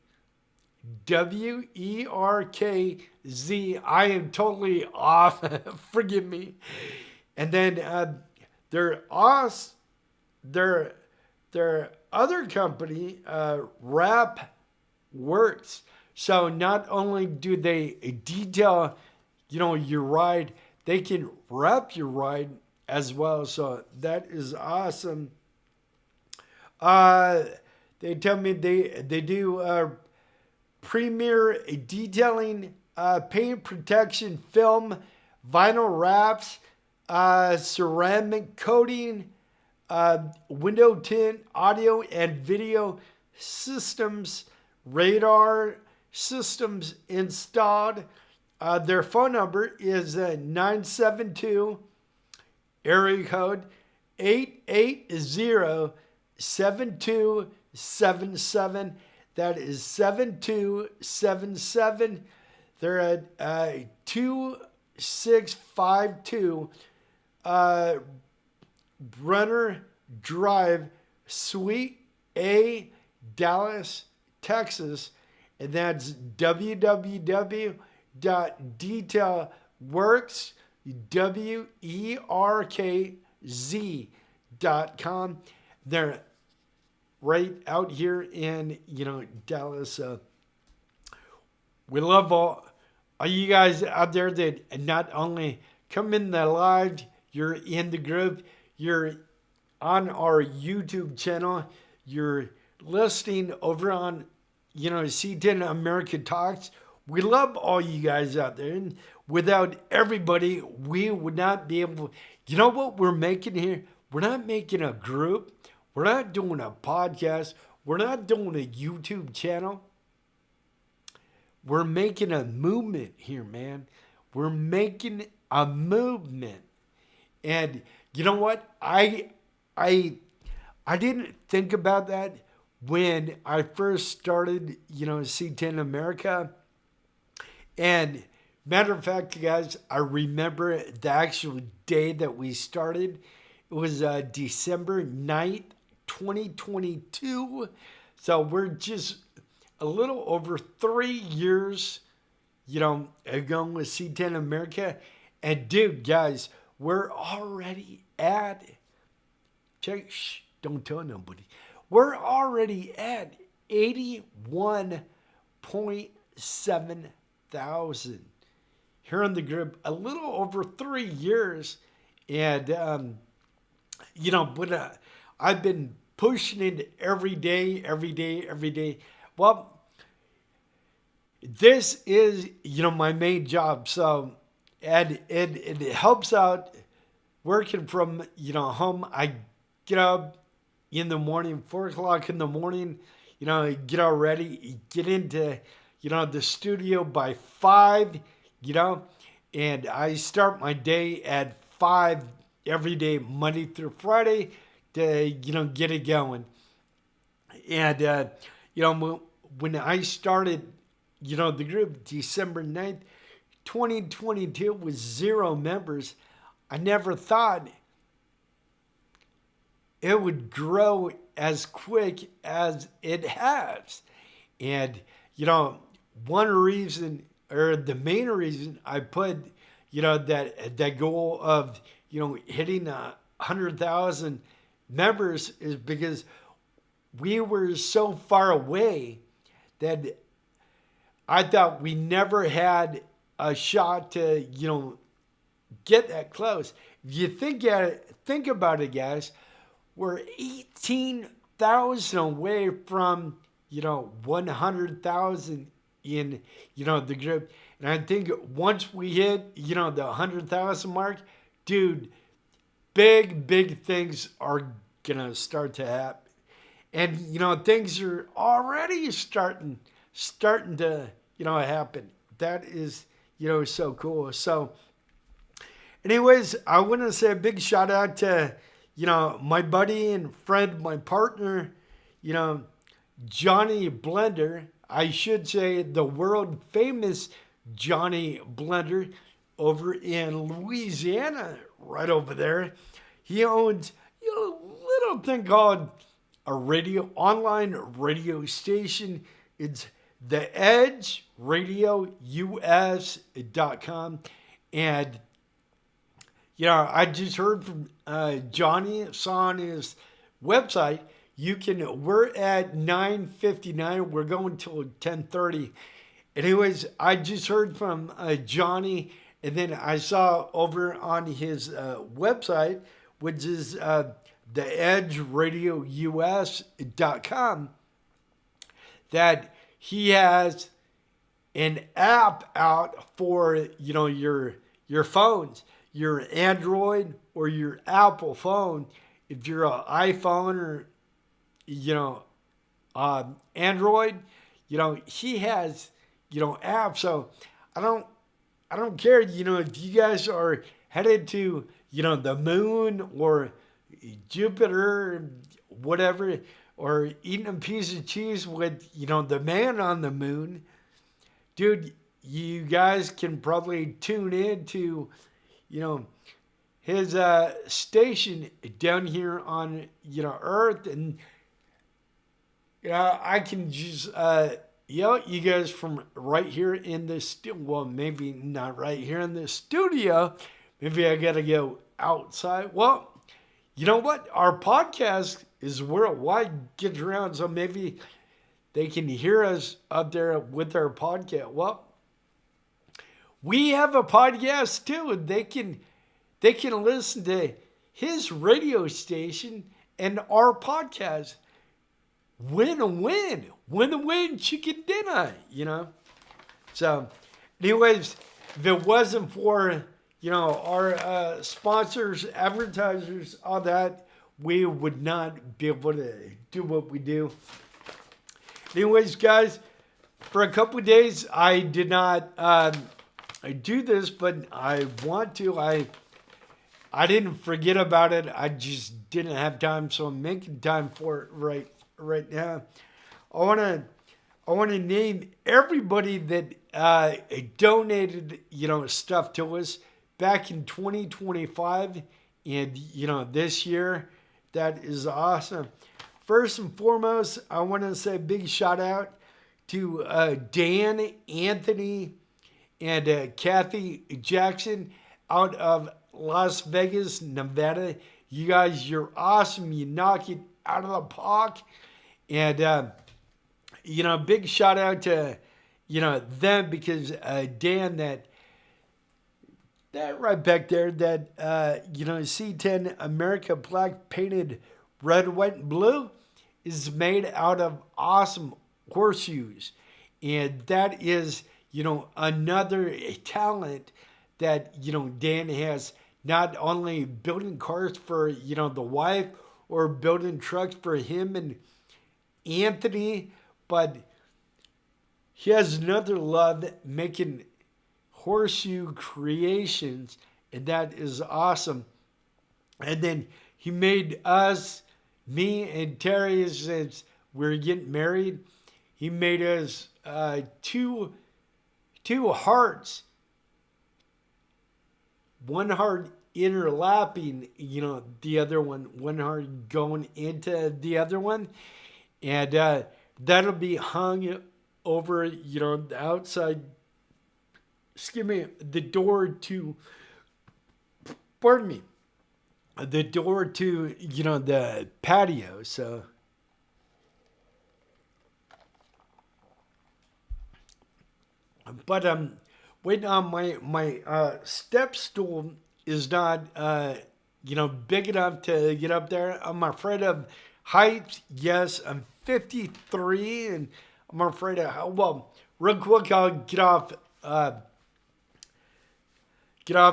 I am totally off. Forgive me. And then their other company, Wrap Works. So not only do they detail, your ride, they can wrap your ride as well. So that is awesome. They tell me they do premier detailing, paint protection film, vinyl wraps, ceramic coating, window tint, audio and video systems, radar systems installed. Their phone number is 972 area code 880-7277. That is 7277. They're at 2652 Brunner Drive, Suite A, Dallas, Texas. And that's www.detailworks, WERKZ.com. They're right out here in, Dallas. We love all you guys out there that not only come in the live, you're in the group, you're on our YouTube channel, you're listening over on, C10 America Talks. We love all you guys out there. And without everybody, we would not be able, you know what we're making here? We're not making a group. We're not doing a podcast. We're not doing a YouTube channel. We're making a movement here, man. We're making a movement. And you know what? I didn't think about that when I first started, C10 America. And matter of fact, guys, I remember the actual day that we started. It was December 9th, 2022. So we're just a little over 3 years, ago with C10 America. And dude, guys, we're already at, don't tell nobody. We're already at 81.7 thousand here in the group, a little over 3 years. And, but I've been pushing it every day. Well, this is, my main job. So, and it helps out working from, home. I get up in the morning, 4 o'clock in the morning, get all ready, get into, the studio by 5, and I start my day at 5 every day, Monday through Friday, to, get it going. And, when I started, the group December 9th, 2022 with 0 members, I never thought it would grow as quick as it has. And, one reason, or the main reason I put, that goal of, hitting 100,000 members is because we were so far away that I thought we never had a shot to, get that close. If you think about it, guys, we're 18,000 away from, 100,000 in, the group. And I think once we hit, the 100,000 mark, dude, big things are going to start to happen. And, things are already starting to, happen. That is, so cool. So anyways, I want to say a big shout out to, my buddy and friend, my partner, Johnny Blender. I should say the world famous Johnny Blender over in Louisiana, right over there. He owns a little thing called a online radio station. It's theedgeradious.com. And, I just heard from Johnny, saw on his website, we're at 9:59. We're going till 10:30. Anyways, I just heard from Johnny, and then I saw over on his website, which is theedgeradious.com, that he has an app out for, your phones, your Android or your Apple phone. If you're an iPhone or, Android, he has, apps. So I don't care, if you guys are headed to, the moon or Jupiter, whatever, or eating a piece of cheese with, the man on the moon, dude, you guys can probably tune in to, his station down here on, Earth. And, I can just yell at you guys from right here in the studio. Well, maybe not right here in the studio. Maybe I got to go outside. Well, you know what? Our podcast is worldwide, gets around, so maybe they can hear us up there with our podcast. Well, we have a podcast too. They can listen to his radio station and our podcast. Win-win chicken dinner, So, anyways, if it wasn't for, our sponsors, advertisers, all that, we would not be able to do what we do. Anyways, guys, for a couple of days, I did not do this, but I want to. I didn't forget about it. I just didn't have time, so I'm making time for it right now. I want to name everybody that donated, stuff to us back in 2025 and, this year. That is awesome. First and foremost, I want to say a big shout out to Dan, Anthony, and Kathy Jackson out of Las Vegas, Nevada. You guys, you're awesome. You knock it out of the park. And, big shout out to, them, because Dan, that right back there, that, C10 America Black painted red, white, and blue is made out of awesome horseshoes. And that is, another talent that, Dan has not only building cars for, the wife or building trucks for him and Anthony, but he has another love making horseshoe creations, and that is awesome. And then he made us, me and Terry, since we're getting married, he made us two hearts, one heart interlapping, the other one heart going into the other one, and that'll be hung over, the outside. Excuse me, the door to. Pardon me. The door to, the patio. So, but waiting on my step stool is not big enough to get up there. I'm afraid of heights. Yes, I'm 53, and I'm afraid of how. Well, real quick, I'll get off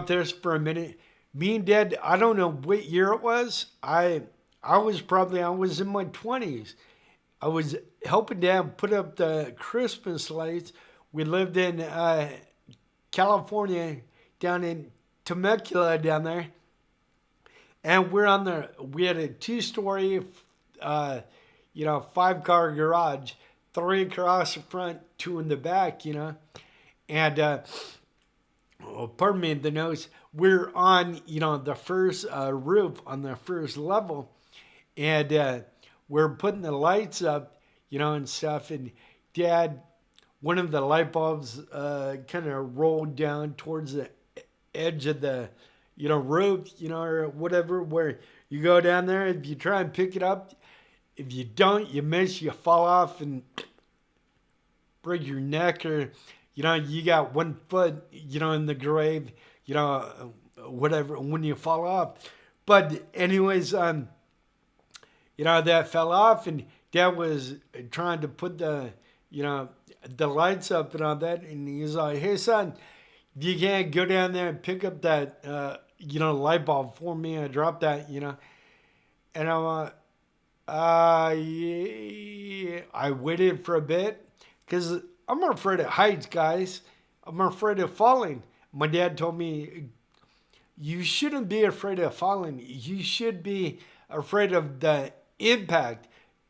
this for a minute. Me and Dad, I don't know what year it was. I was in my 20s. I was helping Dad put up the Christmas lights. We lived in California, down in Temecula down there. And we had a 2-story, 5-car garage, 3 across the front, 2 in the back, And, pardon me, the nose. We're on, the first roof on the first level, and we're putting the lights up, and stuff. And Dad, one of the light bulbs kind of rolled down towards the edge of the, roof, or whatever, where you go down there. If you try and pick it up, if you don't, you miss, you fall off and break your neck, or you got 1 foot, in the grave, whatever, when you fall off. But anyways, that fell off, and Dad was trying to put the lights up and all that, and he's like, "Hey, son, if you can't go down there and pick up that, light bulb for me, I dropped that, And I'm like, yeah. I waited for a bit, because I'm afraid of heights, guys. I'm afraid of falling. My dad told me, you shouldn't be afraid of falling. You should be afraid of the impact.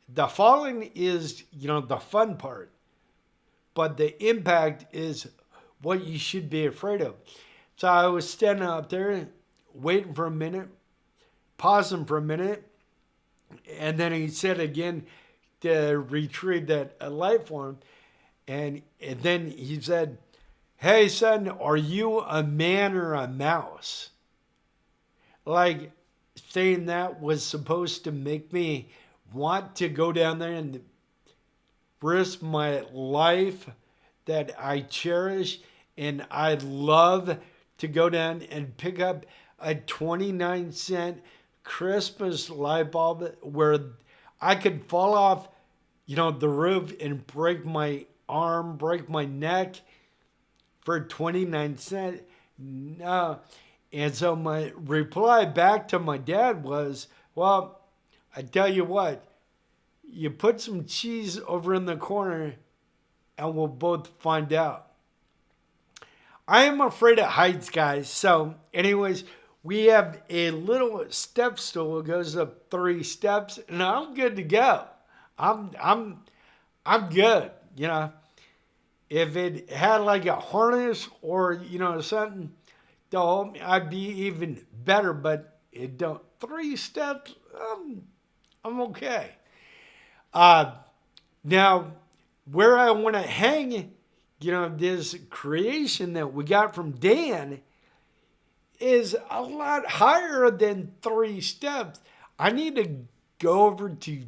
The falling is, the fun part. But the impact is what you should be afraid of. So I was standing out there, waiting for a minute, pausing for a minute, and then he said again to retrieve that light for him. And then he said, "Hey, son, are you a man or a mouse?" Like, saying that was supposed to make me want to go down there and risk my life that I cherish and I love, to go down and pick up a 29-cent Christmas light bulb where I could fall off, the roof and break my arm, break my neck for 29 cents. No. And so my reply back to my dad was, "Well, I tell you what, you put some cheese over in the corner and we'll both find out." I am afraid of heights, guys. So anyways, we have a little step stool. It goes up 3 steps, and I'm good to go. I'm good, If it had like a harness or, something to hold me, I'd be even better, but it don't. 3 steps, I'm okay. Now, where I want to hang, this creation that we got from Dan is a lot higher than 3 steps. I need to go over to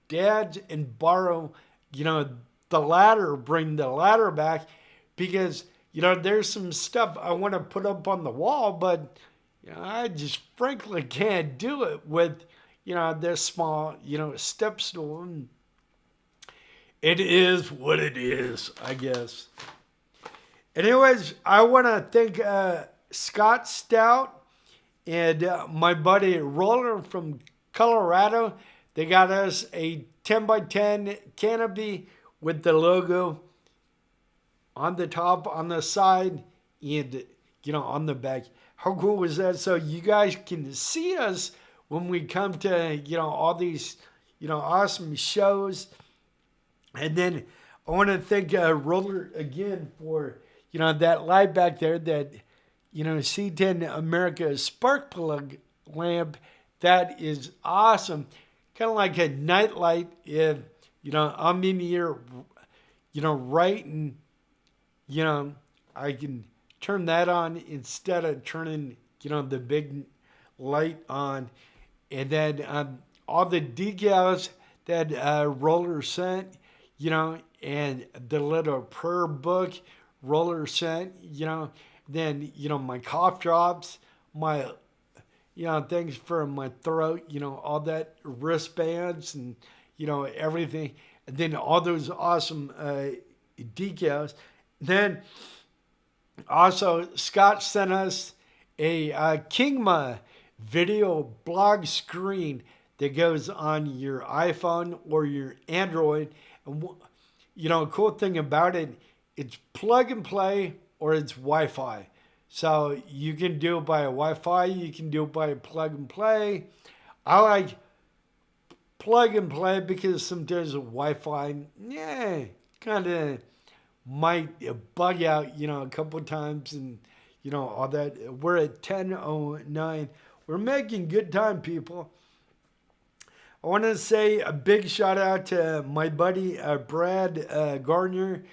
Dad's and borrow, the ladder, bring the ladder back, because, there's some stuff I want to put up on the wall, but, I just frankly can't do it with, this small, step stool. And it is what it is, I guess. Anyways, I want to thank Scott Stout And my buddy Roller from Colorado, they got us a 10 by 10 canopy with the logo on the top, on the side, and on the back. How cool was that? So you guys can see us when we come to all these awesome shows. And then I want to thank Roller again for that light back there, that C10 America spark plug lamp. That is awesome. Kind of like a night light. If I'm in here writing, I can turn that on instead of turning the big light on. And then all the decals that Roller sent, and the little prayer book Roller sent, then my cough drops, my things for my throat, all that, wristbands, and everything, and then all those awesome decals. Then also Scott sent us a Kingma video blog screen that goes on your iPhone or your Android. And a cool thing about it, it's plug and play or it's Wi-Fi. So you can do it by a Wi-Fi, you can do it by a plug and play. I like plug and play because sometimes Wi-Fi, kind of might bug out, a couple of times, and all that. We're at 10:09. We're making good time, people. I want to say a big shout out to my buddy Brad Gardner.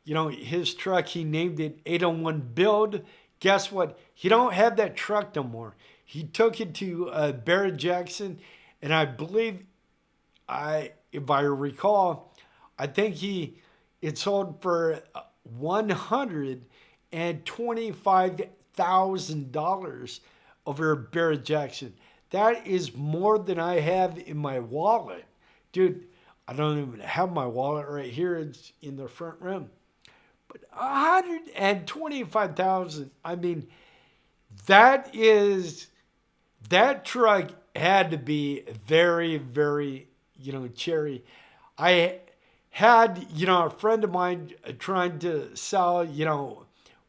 His truck, he named it 801 Build. Guess what? He don't have that truck no more. He took it to Barrett Jackson, and I believe, if I recall, I think it sold for $125,000 over Barrett Jackson. That is more than I have in my wallet. Dude, I don't even have my wallet right here. It's in the front room. But $125,000. I mean, that truck had to be very, very, cherry. I had, a friend of mine trying to sell,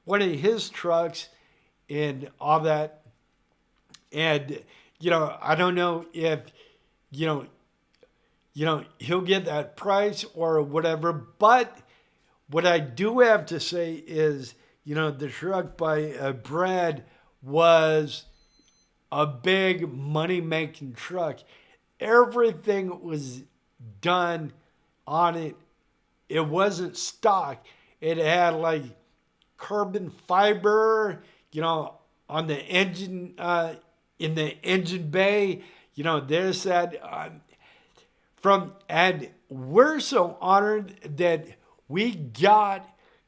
one of his trucks and all that. And, I don't know if, he'll get that price or whatever. But what I do have to say is, the truck by Brad was a big money-making truck. Everything was done on it. It wasn't stock. It had like carbon fiber, on the engine, in the engine bay, there's that. And we're so honored that we got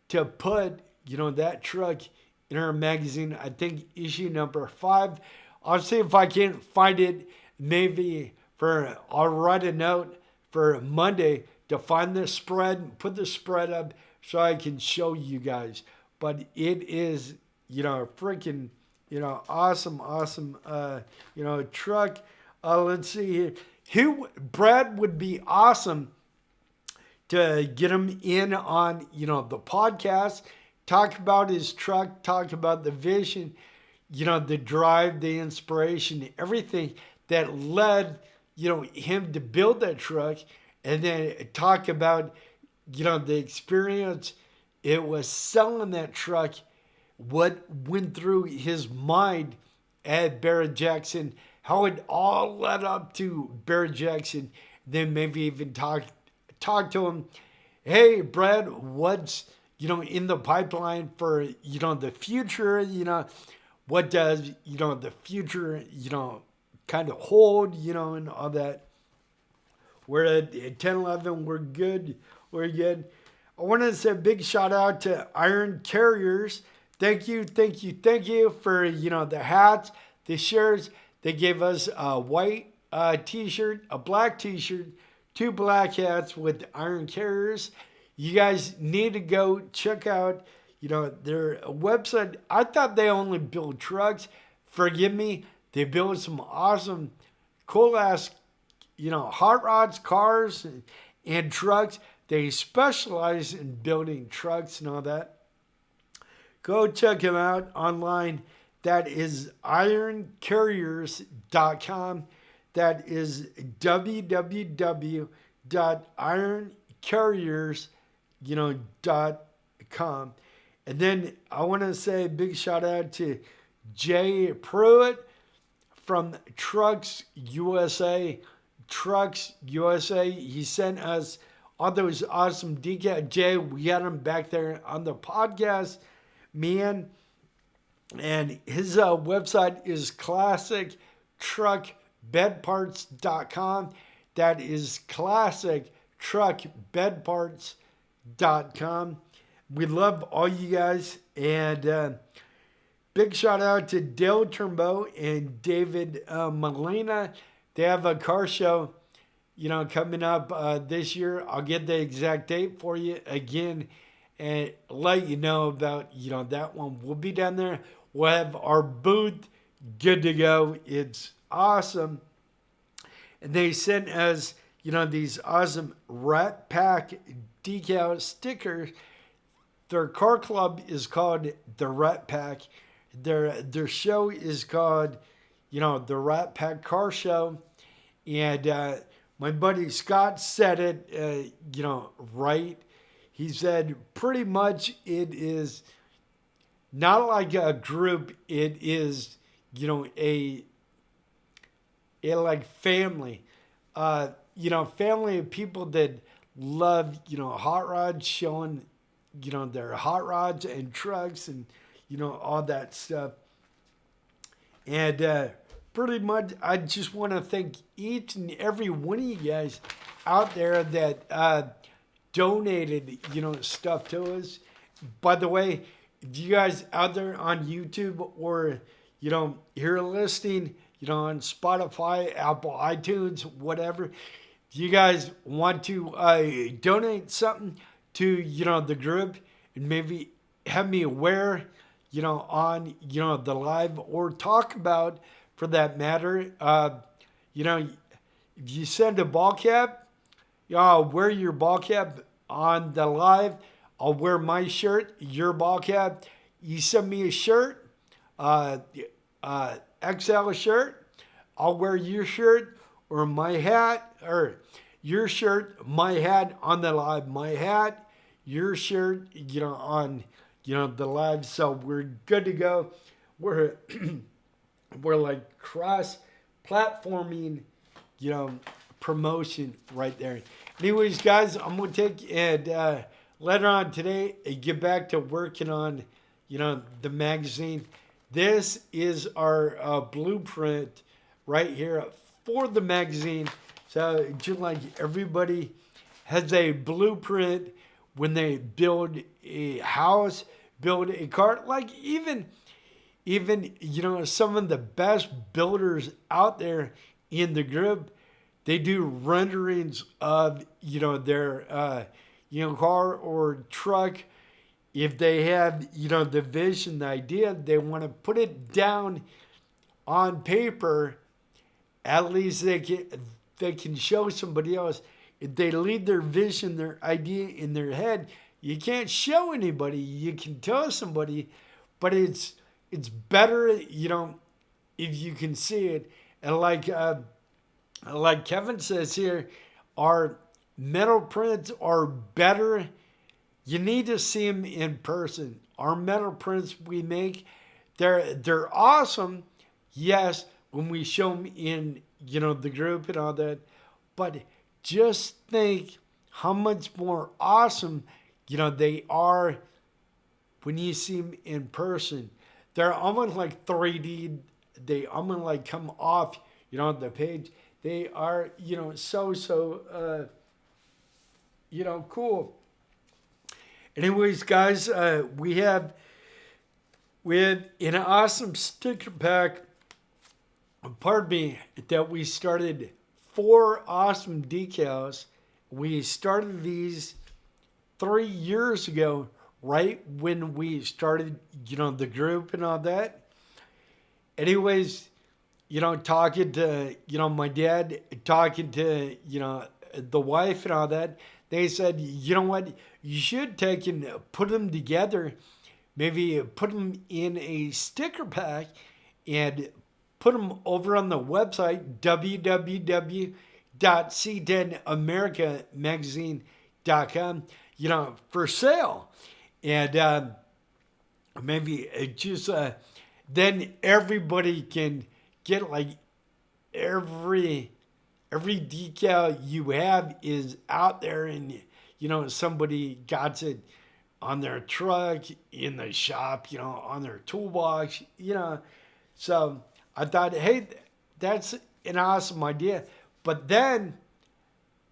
to put, that truck in our magazine. I think issue number 5. I'll see if I can find it. Maybe I'll write a note for Monday to find the spread, put the spread up so I can show you guys. But it is, freaking, awesome, truck. Let's see here. Brad would be awesome to get him in on, the podcast, talk about his truck, talk about the vision, the drive, the inspiration, everything that led, him to build that truck, and then talk about, the experience it was selling that truck, what went through his mind at Barrett Jackson, how it all led up to Barrett Jackson. Then maybe even talk to him. Hey, Brad, what's in the pipeline for the future? What does the future kind of hold? And all that. We're at 10:11. We're good. We're good. I want to say a big shout out to Iron Carriers. Thank you for the hats, the shirts. They gave us a white t-shirt, a black t-shirt, 2 black hats with Iron Carriers. You guys need to go check out their website. I thought they only build trucks, forgive me, they build some awesome, cool ass, hot rods, cars, and trucks. They specialize in building trucks and all that. Go check them out online. That is ironcarriers.com. That is www.ironcarriers.com. And then I want to say a big shout out to Jay Pruitt from Trucks USA. Trucks USA. He sent us all those awesome decals. Jay, we got him back there on the podcast, man. And his website is classictruckbedparts.com. That is classictruckbedparts.com. We love all you guys. And big shout out to Dale Turnbow and David Molina. They have a car show, coming up this year. I'll get the exact date for you again and let you know about, that one. We'll be down there. We'll have our booth good to go. It's awesome. And they sent us, these awesome Rat Pack decal stickers. Their car club is called the Rat Pack. Their show is called, the Rat Pack Car Show. And my buddy Scott said it, right. He said pretty much it is not like a group. It is, a like family. Family of people that love, hot rods, showing, their hot rods and trucks and, all that stuff. And pretty much, I just want to thank each and every one of you guys out there that donated, stuff to us. By the way, if you guys out there on YouTube or, you're listening, on Spotify, Apple, iTunes, whatever, if you guys want to donate something to, the group and maybe have me aware, on, the live or talk about, for that matter, if you send a ball cap, I'll wear your ball cap on the live. I'll wear my shirt, your ball cap. You send me a shirt, XL shirt, I'll wear your shirt or my hat, or your shirt, my hat on the live, my hat, your shirt, on, the live. So we're good to go. We're like cross-platforming, promotion right there. Anyways, guys, I'm going to take and later on today, get back to working on, the magazine. This is our blueprint right here for the magazine. So just like everybody has a blueprint when they build a house, build a car, like even some of the best builders out there in the group, they do renderings of their car or truck. If they have the vision, the idea, they want to put it down on paper. At least they can show somebody else. If they leave their vision, their idea in their head, you can't show anybody. You can tell somebody, but it's better, if you can see it. And like Kevin says here, our metal prints are better. You need to see them in person. Our metal prints we make, they're awesome. Yes, when we show them in, the group and all that. But just think how much more awesome, they are when you see them in person. They're almost like 3D. They almost like come off, the page. They are, so cool. Anyways, guys, we have an awesome sticker pack, that we started 4 awesome decals. We started these 3 years ago, right when we started, the group and all that. anyways, talking to, my dad, talking to, the wife and all that, they said, you know what, you should take and put them together, maybe put them in a sticker pack and put them over on the website, www.c10americamagazine.com, for sale. And maybe it just, then everybody can get like every decal you have is out there, and somebody got it on their truck, in the shop, on their toolbox, so I thought, hey, that's an awesome idea. But then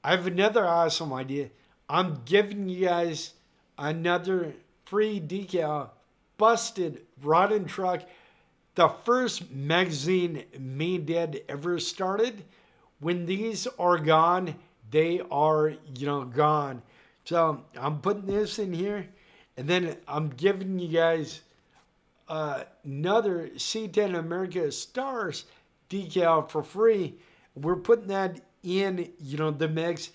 I have another awesome idea. I'm giving you guys another free decal, busted rotten truck. The first magazine me and Dad ever started. When these are gone, they are, gone. So I'm putting this in here, and then I'm giving you guys another C10 America Stars decal for free. We're putting that in, the mix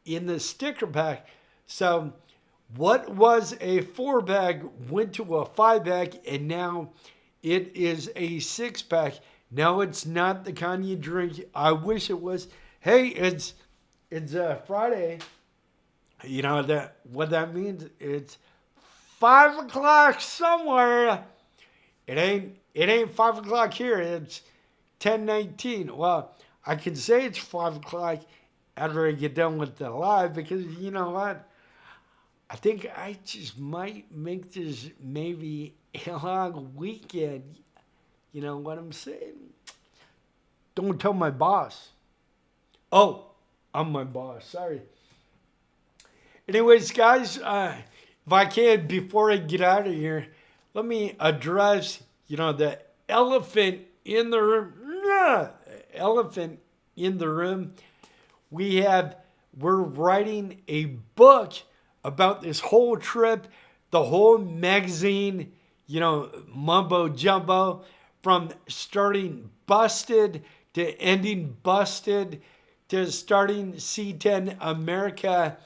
in the sticker pack. So what was a 4-pack went to a 5-pack, and now it is a 6-pack. No, it's not the kind you drink. I wish it was. Hey, it's Friday. You know that what that means? It's 5 o'clock somewhere. It ain't 5 o'clock here. It's 10:19. Well, I can say it's 5 o'clock after I get done with the live, because you know what? I think I just might make this maybe a long weekend. You know what I'm saying? Don't tell my boss. Oh, I'm my boss. Sorry. Anyways, guys, if I can, before I get out of here, let me address, the elephant in the room. Elephant in the room. We're writing a book about this whole trip, the whole magazine, mumbo jumbo, from starting busted to ending busted to starting C10 America.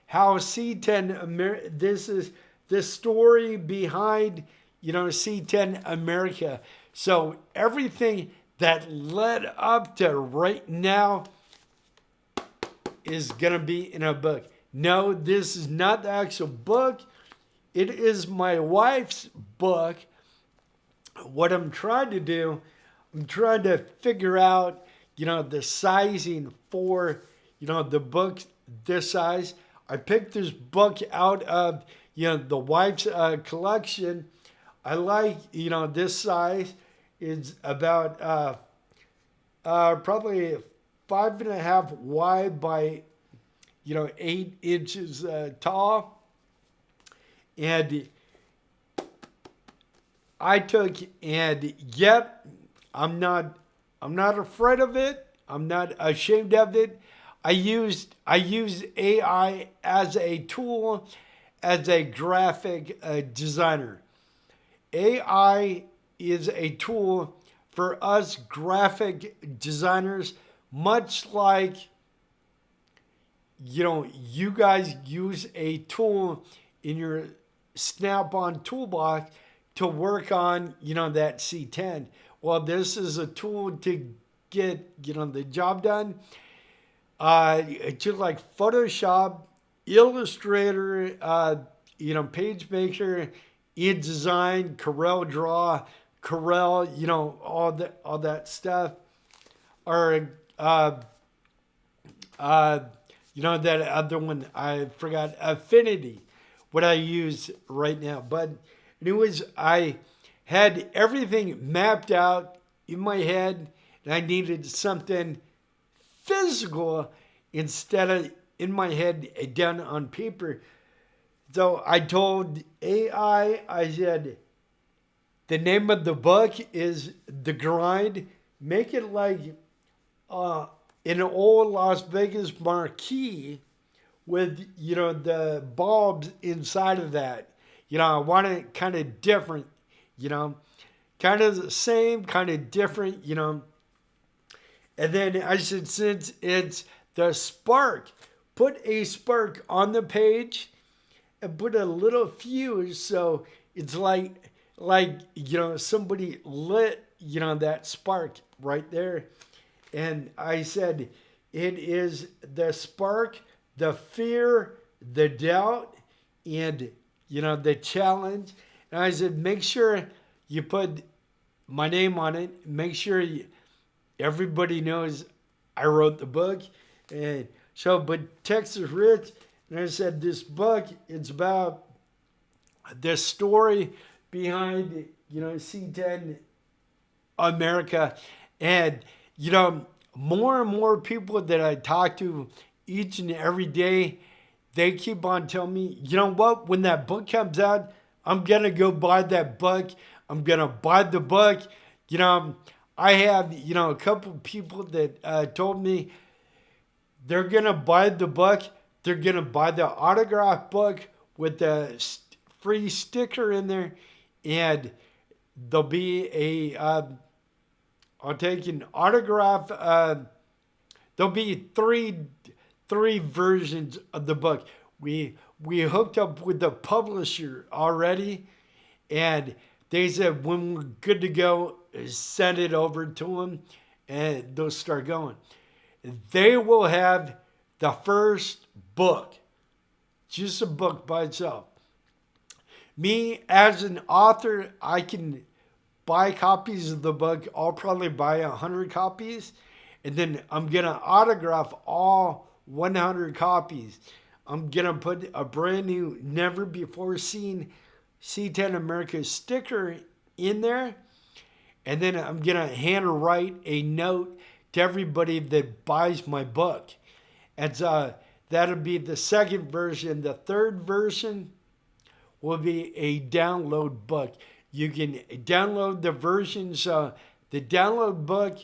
How C10 America, this is the story behind, C10 America. So everything that led up to right now is going to be in a book. No, this is not the actual book. It is my wife's book. What I'm trying to do, I'm trying to figure out, the sizing for, the book this size. I picked this book out of, the wife's collection. I like, this size is about probably 5.5 wide by 8 inches tall. And I took, and yep, I'm not afraid of it. I'm not ashamed of it. I use AI as a tool, as a graphic designer. AI is a tool for us graphic designers, much like, you guys use a tool in your Snap-on toolbox to work on, that C10. Well, this is a tool to get, the job done. Just like Photoshop, Illustrator, PageMaker, InDesign, Corel Draw, Corel, all that stuff. Or, that other one, I forgot, Affinity, what I use right now. But anyways, I had everything mapped out in my head, and I needed something physical instead of in my head done on paper. So I told AI, I said, the name of the book is The Grind. Make it like an old Las Vegas marquee with, the bulbs inside of that. I want it kind of different, kind of the same, kind of different, you know. And then I said, since it's the spark, put a spark on the page and put a little fuse so it's like you know somebody lit you know that spark right there. And I said it is the spark, the fear, the doubt, and you know the challenge. And I said make sure you put my name on it. Make sure everybody knows I wrote the book. And so, but Texas Rich, and I said this book, it's about the story behind, you know, C10 America. And, you know, more and more people that I talk to each and every day, they keep on telling me, you know what, when that book comes out, I'm going to go buy that book. I'm going to buy the book. You know, I have, you know, a couple people that told me they're going to buy the book. They're going to buy the autograph book with the free sticker in there. And there'll be I'll take an autograph. There'll be three versions of the book. We hooked up with the publisher already, and they said when we're good to go, send it over to them, and they'll start going. They will have the first book, just a book by itself. Me as an author, I can buy copies of the book. I'll probably buy 100 copies, and then I'm gonna autograph all 100 copies. I'm gonna put a brand new, never before seen C10 America sticker in there, and then I'm gonna hand write a note to everybody that buys my book. And that'll be the second version. The third version will be a download book. You can download the versions, the download book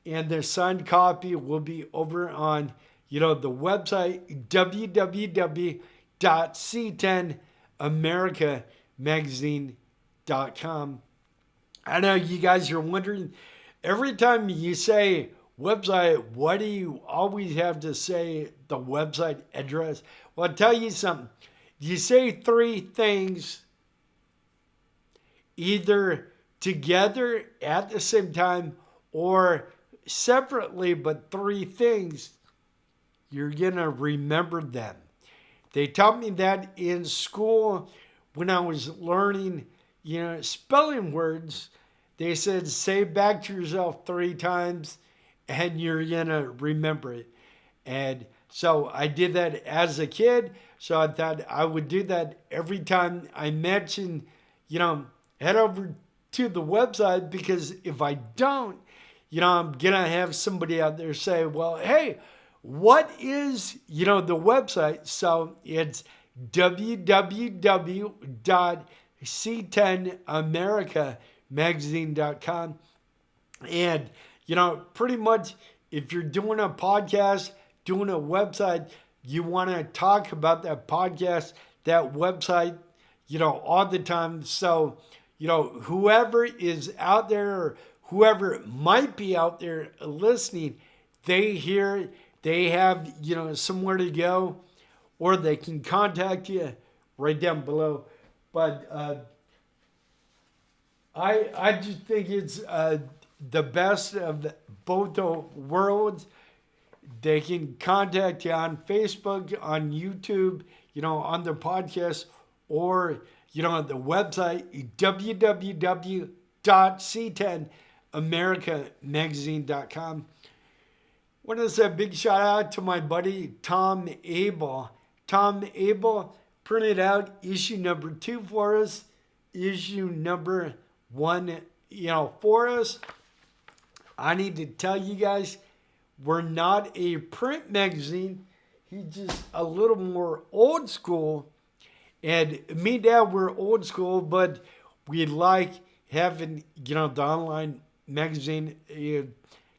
and the signed copy will be over on, you know, the website, www.c10americamagazine.com. I know you guys are wondering, every time you say website, why do you always have to say the website address? Well, I'll tell you something. You say three things either together at the same time or separately, but three things, you're going to remember them. They taught me that in school when I was learning, you know, spelling words. They said, say back to yourself three times and you're going to remember it. And so I did that as a kid. So I thought I would do that every time I mention, you know, head over to the website, because if I don't, you know, I'm going to have somebody out there say, well, hey, what is, you know, the website? So it's www.c10americamagazine.com. And, you know, pretty much if you're doing a podcast, doing a website, you want to talk about that podcast, that website, you know, all the time. So, you know, whoever is out there or whoever might be out there listening, they hear, they have, you know, somewhere to go, or they can contact you right down below. But I just think it's the best of both the worlds. They can contact you on Facebook, on YouTube, you know, on their podcast, or, you know, on the website, www.c10americamagazine.com. I want to say a big shout out to my buddy, Tom Abel. Tom Abel printed out issue number 2 for us, issue number 1, you know, for us. I need to tell you guys, we're not a print magazine. He's just a little more old school. And me and Dad, we're old school, but we like having, you know, the online magazine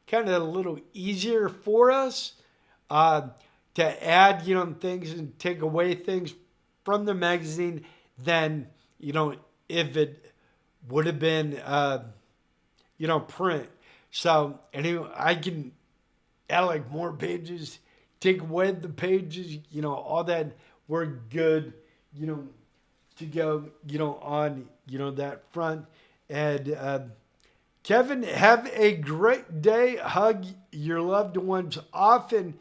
kind of a little easier for us to add, you know, things and take away things from the magazine than, you know, if it would have been, print. So anyway, I can add like more pages, take away the pages, all that. We're good, to go, on, that front. And Kevin, have a great day. Hug your loved ones often.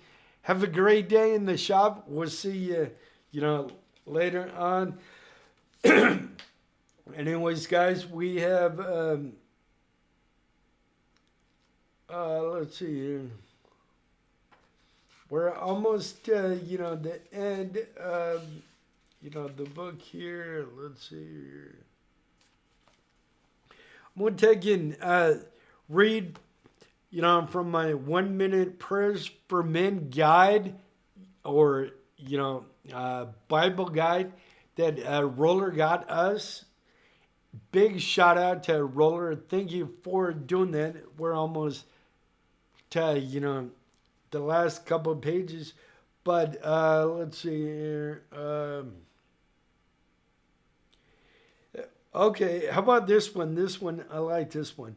Have a great day in the shop. We'll see you, later on. Anyways, guys, we have, let's see here. We're almost, the end of, the book here. Let's see here. I'm going to take and read, from my 1 minute prayers for men guide or, Bible guide that Roller got us. Big shout out to Roller. Thank you for doing that. We're almost to, the last couple of pages. But let's see here. Okay, how about this one? This one, I like this one.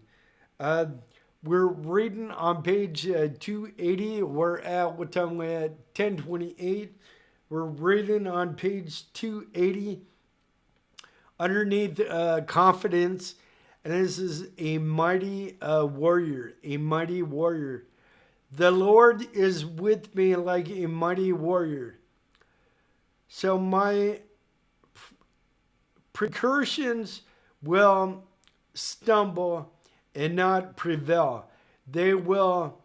We're reading on page 280. We're at, what time we're at? 1028. We're reading on page 280. Underneath confidence, and this is a mighty warrior, a mighty warrior. The Lord is with me like a mighty warrior. So my precursions will stumble and not prevail. They will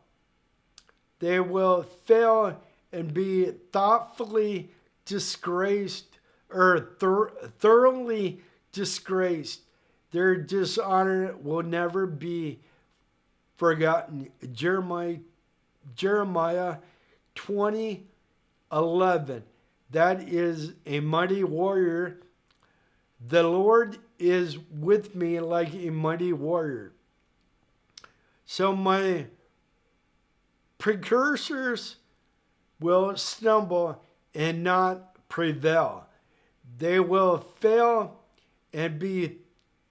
fail and be thoughtfully disgraced or thoroughly disgraced. Their dishonor will never be forgotten. Jeremiah 20:11. That is a mighty warrior. The Lord is with me like a mighty warrior. So my precursors will stumble and not prevail. They will fail and be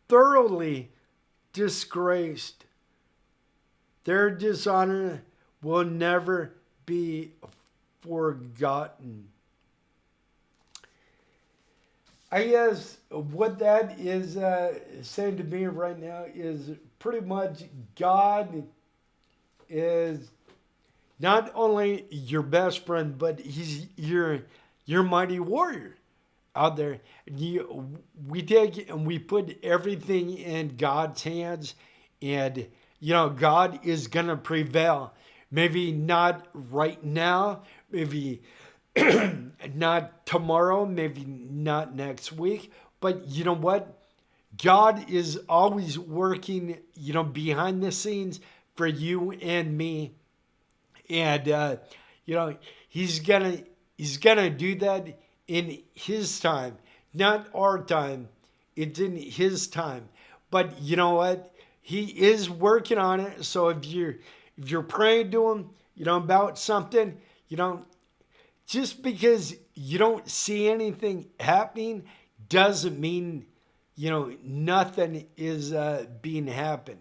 thoroughly disgraced. Their dishonor will never be forgotten. I guess what that is saying to me right now is pretty much God is not only your best friend, but he's your mighty warrior out there. We take and we put everything in God's hands, and God is gonna prevail. Maybe not right now, maybe not tomorrow, maybe not next week, but you know what? God is always working, behind the scenes for you and me, and he's gonna do that in his time, not our time. It's in his time. But you know what? He is working on it. So if you're praying to him, about something, just because you don't see anything happening doesn't mean, nothing is being happened.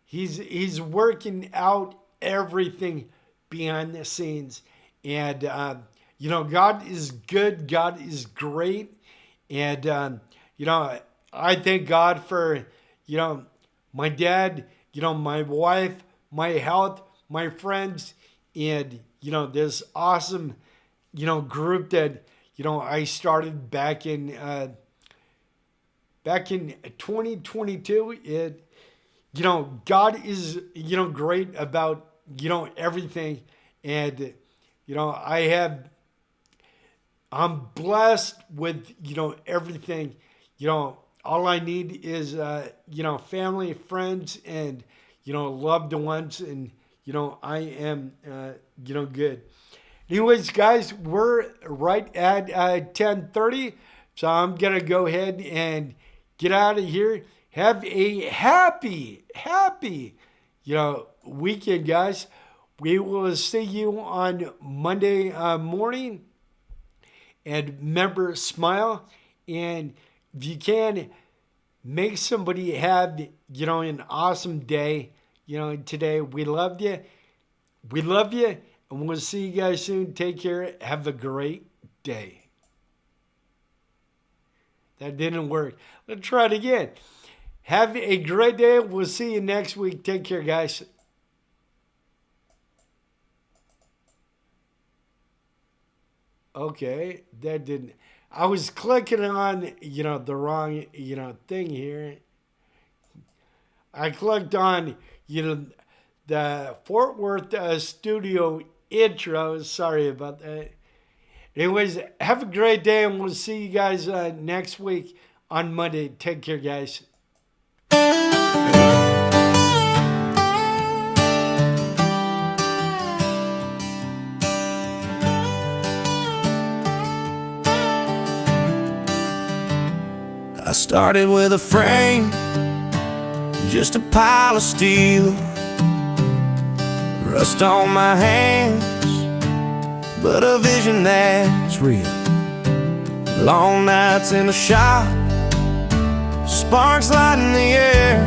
He's working out everything behind the scenes. And, God is good. God is great. And, I thank God for, my dad, my wife, my health, my friends, and, this awesome, group that, I started back in 2022. God is, great about, everything. And, I'm blessed with, everything. All I need is, family, friends, and, loved ones. And, I am, good. Anyways, guys, we're right at 10:30. So I'm going to go ahead and get out of here. Have a happy, weekend, guys. We will see you on Monday morning. And remember, smile. And if you can, Make somebody have, an awesome day, today. We love you. We love you. And we'll see you guys soon. Take care. Have a great day. That didn't work. Let's try it again. Have a great day. We'll see you next week. Take care, guys. Okay, that didn't. I was clicking on, the wrong, thing here. I clicked on, the Fort Worth studio intro. Sorry about that. Anyways, have a great day, and we'll see you guys next week on Monday. Take care, guys. I started with a frame, just a pile of steel, rust on my hands, but a vision that's real. Long nights in the shop, sparks lighting the air.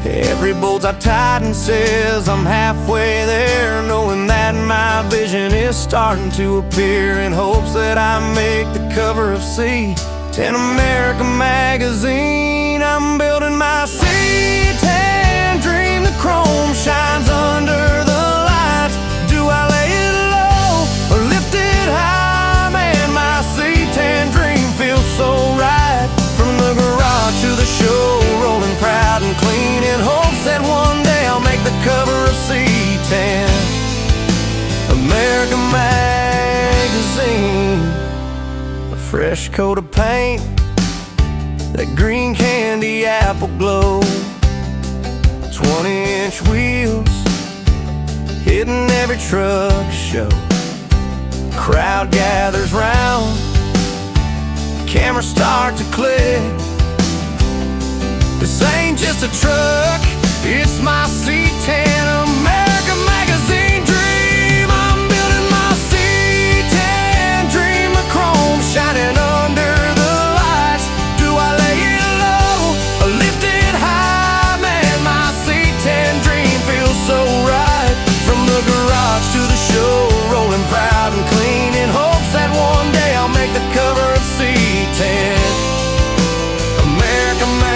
Every bolt I tighten says I'm halfway there, knowing that my vision is starting to appear, in hopes that I make the cover of C10 America magazine. I'm building my C10 dream. The chrome shines under the lights. Do I lay it low or lift it high? Man, my C10 dream feels so right. From the garage to the show, rolling proud and clean, in hopes that one day I'll make the cover of C10 America magazine. A fresh coat of paint, that green candy apple glow, 20-inch wheels hitting every truck show. Crowd gathers round, cameras start to click. This ain't just a truck, it's my C10 America magazine dream. I'm building my C10 dream. The chrome shining under the lights. Do I lay it low or lift it high? Man, my C10 dream feels so right. From the garage to the show, rolling proud and clean, in hopes that one day I'll make the cover of C10 America magazine.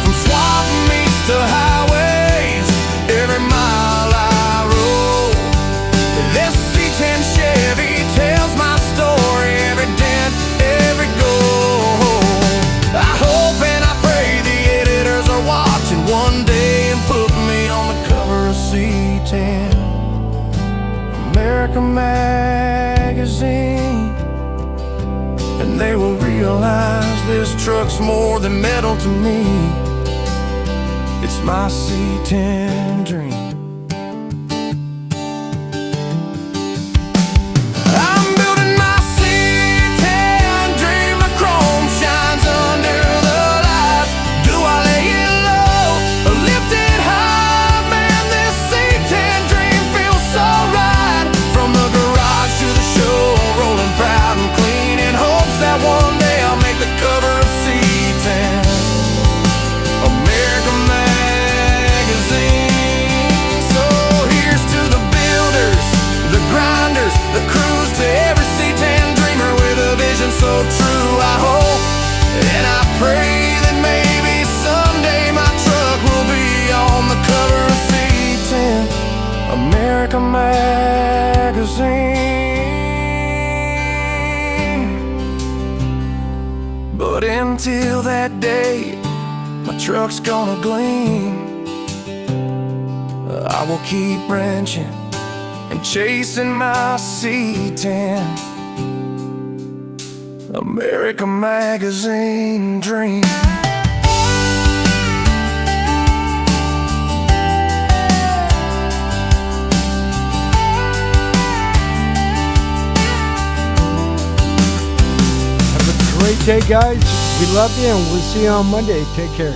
From swap meets to highways, every mile I roll, this C10 Chevy tells my story, every dent, every goal. I hope and I pray the editors are watching one day and put me on the cover of C10 America magazine. And they will realize this truck's more than metal to me. It's my C10 dream. I'm building my C10 dream. The chrome shines under the lights. Do I lay it low or lift it high? Man, this C10 dream feels so right. From the garage to the show, rolling proud and clean, in hopes that one day I'll make the cover of C10 America magazine. So here's to the builders, the grinders, the crews, to every C10 dreamer with a vision so true. I hope and I pray that maybe someday my truck will be on the cover of C10 America magazine. But until that day, my truck's gonna gleam. I will keep wrenching and chasing my C10 America magazine dream. Have a great day, guys. We love you, and we'll see you on Monday. Take care.